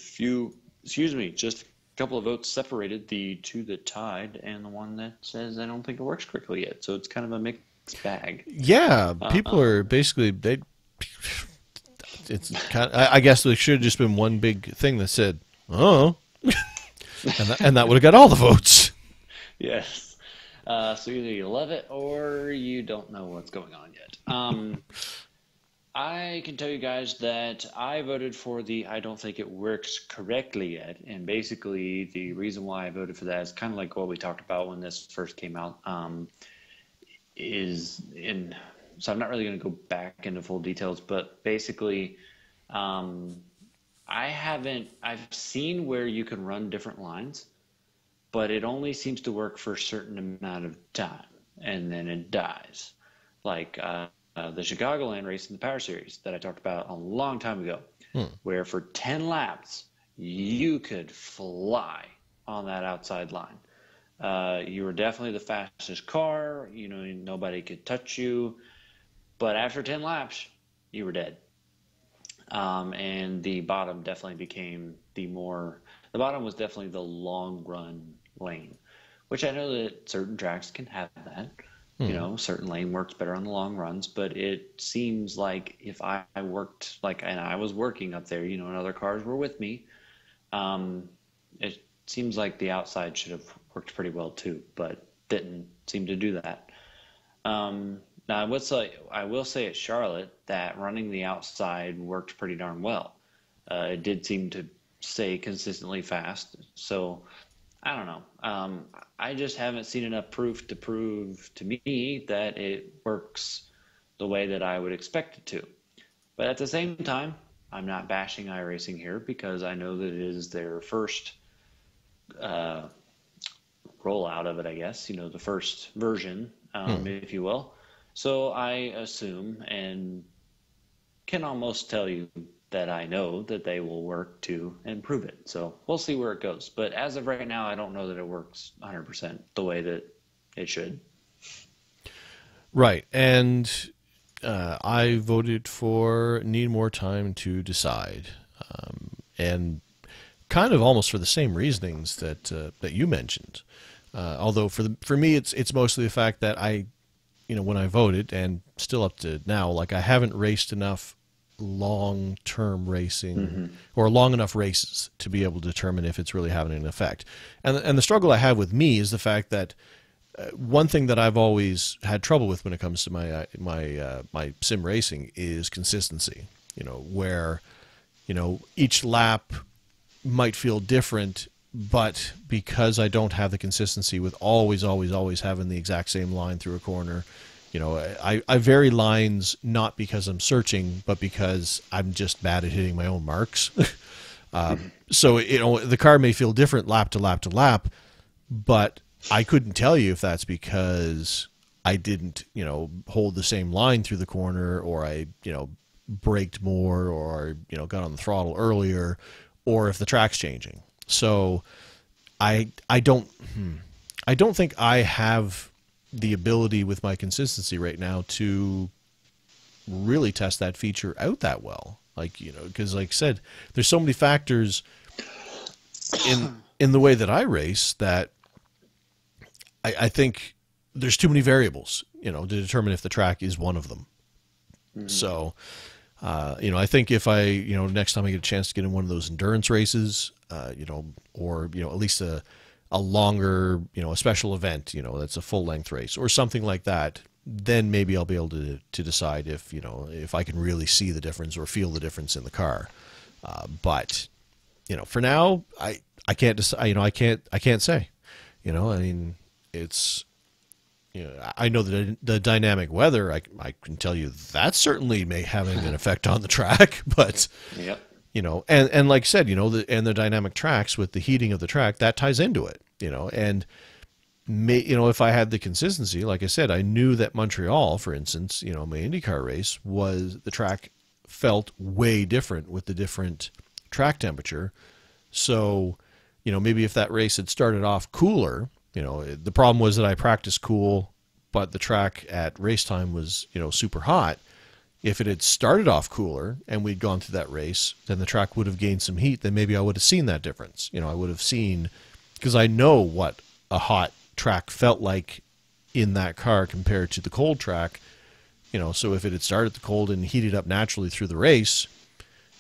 Speaker 2: couple of votes separated the two that tied and the one that says I don't think it works correctly yet. So it's kind of a mixed bag.
Speaker 1: Yeah, people are basically it's kind of, I guess there should have just been one big thing that said, oh, and that would have got all the votes.
Speaker 2: Yes. So either you love it or you don't know what's going on yet. I can tell you guys that I voted for the I don't think it works correctly yet. And basically, the reason why I voted for that is kind of like what we talked about when this first came out. So I'm not really going to go back into full details, but basically, I've seen where you can run different lines, but it only seems to work for a certain amount of time, and then it dies. Like the Chicagoland race in the Power Series that I talked about a long time ago,
Speaker 1: Hmm.
Speaker 2: where for 10 laps you could fly on that outside line. You were definitely the fastest car. You know, nobody could touch you. But after 10 laps, you were dead. And the bottom definitely became the bottom was definitely the long run lane, which I know that certain tracks can have that. You
Speaker 1: Hmm.
Speaker 2: know, certain lane works better on the long runs, but it seems like if I worked like, and I was working up there, you know, and other cars were with me, um, it seems like the outside should have worked pretty well too, but didn't seem to do that. Now I will say at Charlotte that running the outside worked pretty darn well. It did seem to stay consistently fast. So I don't know. I just haven't seen enough proof to prove to me that it works the way that I would expect it to. But at the same time, I'm not bashing iRacing here because I know that it is their first uh, rollout of it, I guess, you know, the first version,
Speaker 1: Hmm.
Speaker 2: if you will. So I assume and can almost tell you that I know that they will work to improve it. So we'll see where it goes. But as of right now, I don't know that it works 100% the way that it should.
Speaker 1: Right. And I voted for need more time to decide. And kind of almost for the same reasonings that you mentioned. Although for me, it's mostly the fact that when I voted, and still up to now, like I haven't raced enough long-term racing
Speaker 2: Mm-hmm.
Speaker 1: or long enough races to be able to determine if it's really having an effect. And the struggle I have with me is the fact that one thing that I've always had trouble with when it comes to my sim racing is consistency. You know, where each lap might feel different, but because I don't have the consistency with always having the exact same line through a corner, I vary lines not because I'm searching, but because I'm just bad at hitting my own marks. So the car may feel different lap to lap to lap, but I couldn't tell you if that's because I didn't hold the same line through the corner, or I braked more, or got on the throttle earlier, or if the track's changing. So I don't think I have the ability with my consistency right now to really test that feature out that well. Like, because like I said, there's so many factors in the way that I race that I think there's too many variables, to determine if the track is one of them.
Speaker 2: Mm-hmm.
Speaker 1: So, I think if I, next time I get a chance to get in one of those endurance races, or, at least a longer, a special event, that's a full length race or something like that, then maybe I'll be able to decide if I can really see the difference or feel the difference in the car. But, for now, I can't decide, I can't say, I mean, it's, I know that the dynamic weather, I can tell you that's certainly may having an effect on the track, but
Speaker 2: Yep.
Speaker 1: and like I said, the dynamic tracks with the heating of the track that ties into it, and if I had the consistency, like I said, I knew that Montreal, for instance, my IndyCar race was the track felt way different with the different track temperature, so maybe if that race had started off cooler. The problem was that I practiced cool, but the track at race time was, super hot. If it had started off cooler and we'd gone through that race, then the track would have gained some heat. Then maybe I would have seen that difference. I would have seen, because I know what a hot track felt like in that car compared to the cold track. So if it had started the cold and heated up naturally through the race,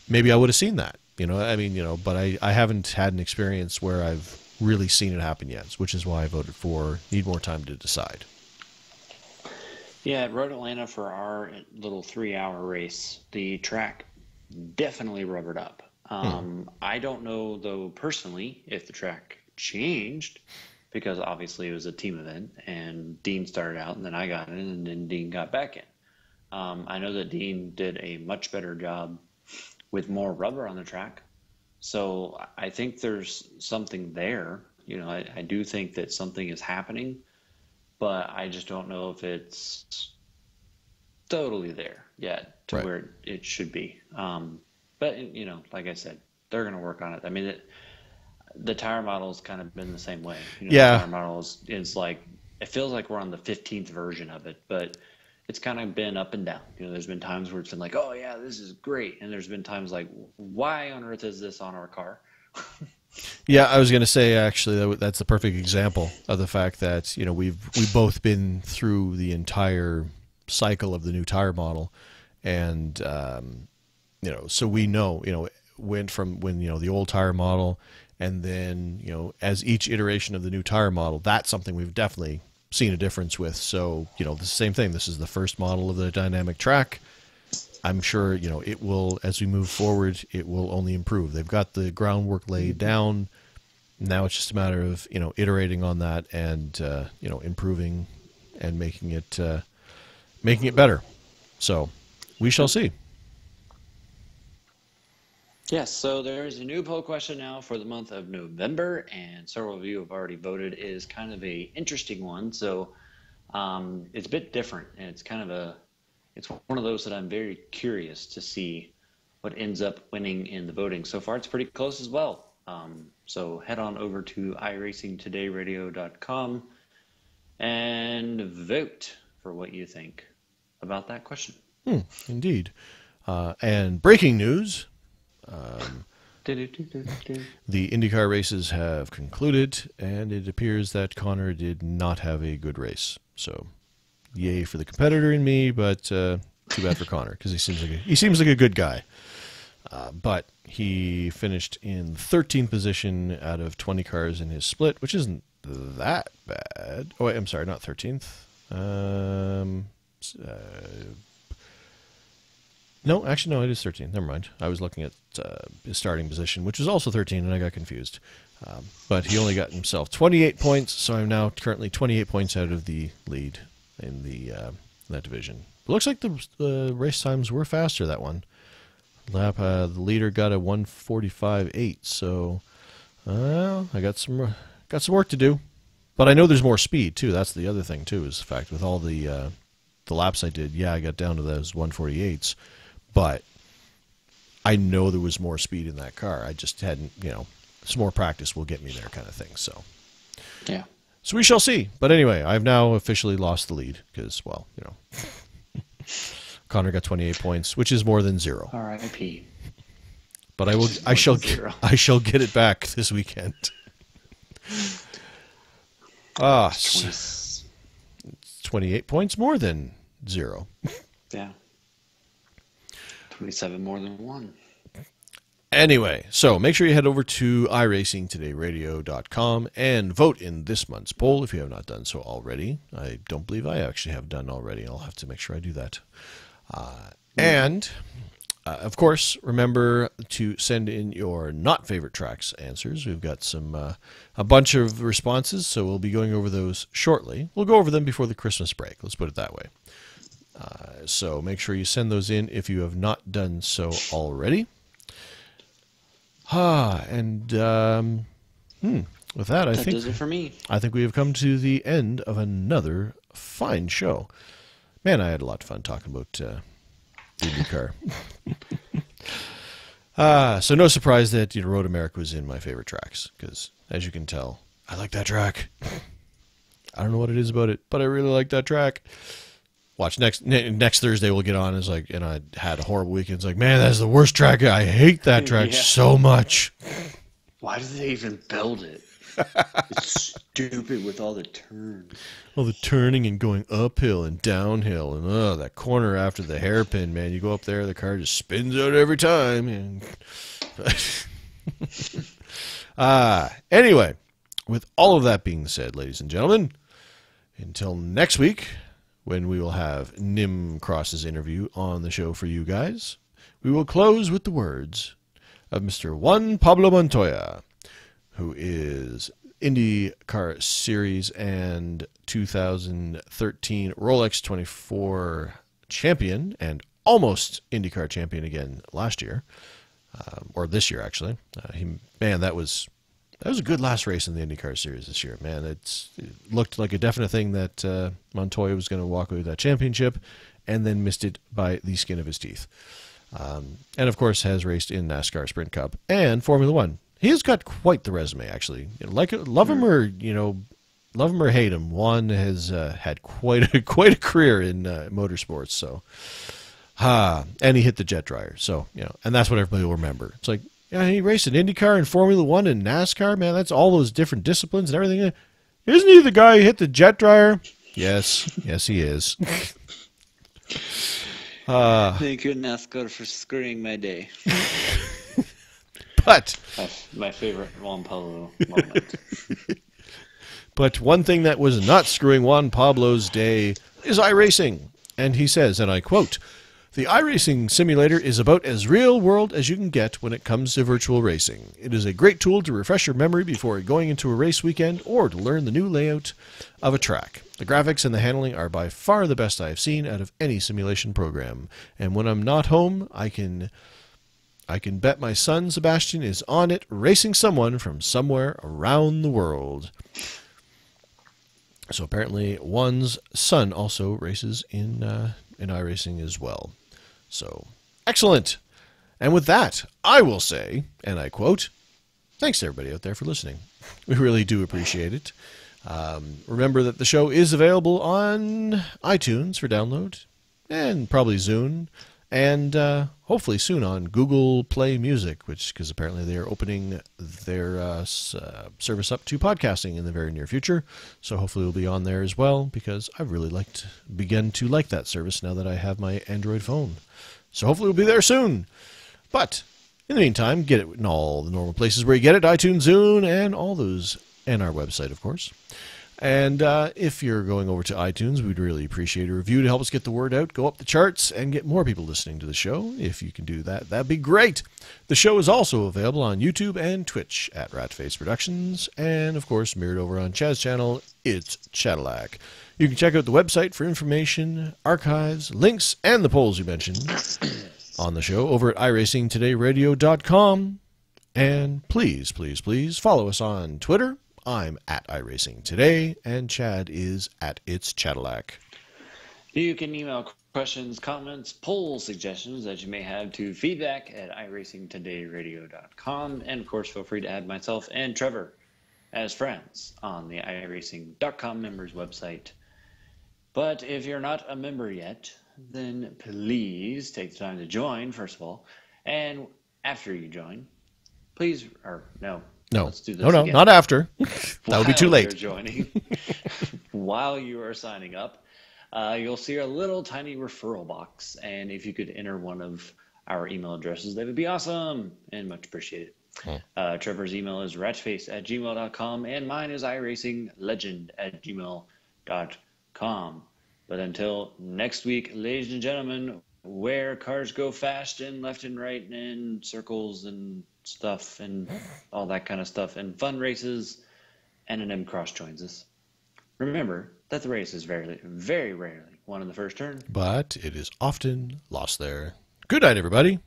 Speaker 1: maybe I would have seen that. But I haven't had an experience where I've really seen it happen yet, which is why I voted for need more time to decide.
Speaker 2: Yeah, at Road Atlanta for our little 3 hour race, the track definitely rubbered up.
Speaker 1: Hmm.
Speaker 2: I don't know though personally if the track changed because obviously it was a team event and Dean started out and then I got in and then Dean got back in. I know that Dean did a much better job with more rubber on the track. So I think there's something there I do think that something is happening, but I just don't know if it's totally there yet to
Speaker 1: Right.
Speaker 2: where it should be. But like I said, they're going to work on it. I mean, the tire model's kind of been the same way. The
Speaker 1: Yeah.
Speaker 2: tire model is like, it feels like we're on the 15th version of it, but it's kind of been up and down. There's been times where it's been like, oh yeah, this is great, and there's been times like, why on earth is this on our car?
Speaker 1: Yeah, I was going to say actually that's the perfect example of the fact that we've both been through the entire cycle of the new tire model, and so we know went from when the old tire model, and then as each iteration of the new tire model, that's something we've definitely seen a difference with. So the same thing. This is the first model of the dynamic track. I'm sure it will, as we move forward, it will only improve. They've got the groundwork laid down. Now it's just a matter of iterating on that and improving and making it better. So we shall see.
Speaker 2: Yes, so there's a new poll question now for the month of November, and several of you have already voted. It is kind of a interesting one, so it's a bit different, and it's one of those that I'm very curious to see what ends up winning in the voting. So far, it's pretty close as well. So head on over to iRacingTodayRadio.com and vote for what you think about that question.
Speaker 1: Indeed. And breaking news. The IndyCar races have concluded, and it appears that Connor did not have a good race. So, yay for the competitor in me, but too bad for Connor because he seems like a good guy. But he finished in 13th position out of 20 cars in his split, which isn't that bad. Oh, wait, I'm sorry, not 13th. No, actually, no, it is 13. Never mind. I was looking at his starting position, which was also 13, and I got confused. But he only got himself 28 points, so I'm now currently 28 points out of the lead in that division. It looks like the race times were faster, that one. The leader got a 1:45.8, so I got some work to do. But I know there's more speed, too. That's the other thing, too, is the fact with all the laps I did, I got down to those 1:48s. But I know there was more speed in that car. I just hadn't, some more practice will get me there kind of thing. So,
Speaker 2: yeah.
Speaker 1: So we shall see. But anyway, I've now officially lost the lead because, Connor got 28 points, which is more than 0.
Speaker 2: R.I.P.
Speaker 1: But I shall get it back this weekend. It's 28 points more than 0.
Speaker 2: Yeah. 27 more than 1.
Speaker 1: Anyway, so make sure you head over to iRacingTodayRadio.com and vote in this month's poll if you have not done so already. I don't believe I actually have done already. I'll have to make sure I do that. Of course, remember to send in your not favorite tracks answers. We've got a bunch of responses, so we'll be going over those shortly. We'll go over them before the Christmas break. Let's put it that way. So make sure you send those in if you have not done so already. With that,
Speaker 2: That does it for me.
Speaker 1: I think we have come to the end of another fine show. Man, I had a lot of fun talking about the IndyCar. So no surprise that Road America was in my favorite tracks because, as you can tell, I like that track. I don't know what it is about it, but I really like that track. Watch next Thursday we'll get on. And I had a horrible weekend. It's like, man, that's the worst track. I hate that track so much.
Speaker 2: Why did they even build it? It's stupid with all the turns.
Speaker 1: All the turning and going uphill and downhill, and that corner after the hairpin, man. You go up there, the car just spins out every time. Anyway, with all of that being said, ladies and gentlemen, until next week, when we will have Nim Cross's interview on the show for you guys, we will close with the words of Mr. Juan Pablo Montoya, who is IndyCar Series and 2013 Rolex 24 champion and almost IndyCar champion again last year, or this year actually. That was That was a good last race in the IndyCar Series this year, man. It looked like a definite thing that Montoya was going to walk away with that championship, and then missed it by the skin of his teeth. And of course, has raced in NASCAR Sprint Cup and Formula One. He has got quite the resume, actually. Love him or love him or hate him, Juan has had quite a career in motorsports. So, and he hit the jet dryer. So and that's what everybody will remember. It's like, he raced in IndyCar and Formula One and NASCAR. Man, that's all those different disciplines and everything. Isn't he the guy who hit the jet dryer? Yes, he is.
Speaker 2: Thank you, NASCAR, for screwing my day.
Speaker 1: But
Speaker 2: my favorite Juan Pablo moment.
Speaker 1: But one thing that was not screwing Juan Pablo's day is iRacing. And he says, and I quote, "The iRacing simulator is about as real world as you can get when it comes to virtual racing. It is a great tool to refresh your memory before going into a race weekend or to learn the new layout of a track. The graphics and the handling are by far the best I have seen out of any simulation program. And when I'm not home, I can bet my son Sebastian is on it racing someone from somewhere around the world." So apparently Juan's son also races in iRacing as well. So, excellent. And with that, I will say, and I quote, thanks to everybody out there for listening. We really do appreciate it. Remember that the show is available on iTunes for download, and probably soon, and hopefully soon on Google Play Music, because apparently they are opening their service up to podcasting in the very near future. So hopefully we'll be on there as well, because I've really begun to like that service now that I have my Android phone. So hopefully we'll be there soon. But in the meantime, get it in all the normal places where you get it, iTunes, Zune, and all those, and our website, of course. And if you're going over to iTunes, we'd really appreciate a review to help us get the word out, go up the charts, and get more people listening to the show. If you can do that, that'd be great. The show is also available on YouTube and Twitch at Ratface Productions, and of course, mirrored over on Chad's channel, It's Chadillac. You can check out the website for information, archives, links, and the polls you mentioned on the show over at iRacingTodayRadio.com. And please, please, please follow us on Twitter. I'm at iRacing Today, and Chad is at It's Chadillac.
Speaker 2: You can email questions, comments, poll suggestions that you may have to feedback at iRacingTodayRadio.com. And of course, feel free to add myself and Trevor as friends on the iRacing.com members website. But if you're not a member yet, then please take the time to join, first of all. And after you join, please, or no.
Speaker 1: No,
Speaker 2: let's do this
Speaker 1: no,
Speaker 2: again.
Speaker 1: Not after. That would be too late.
Speaker 2: You're joining, while you are signing up, you'll see a little tiny referral box. And if you could enter one of our email addresses, that would be awesome and much appreciated. Trevor's email is ratface@gmail.com, and mine is iRacingLegend@gmail.com. But until next week, ladies and gentlemen, where cars go fast and left and right and in circles and stuff and all that kind of stuff and fun races, and an M-Cross joins us. Remember that the race is very, very rarely won in the first turn,
Speaker 1: but it is often lost there. Good night, everybody.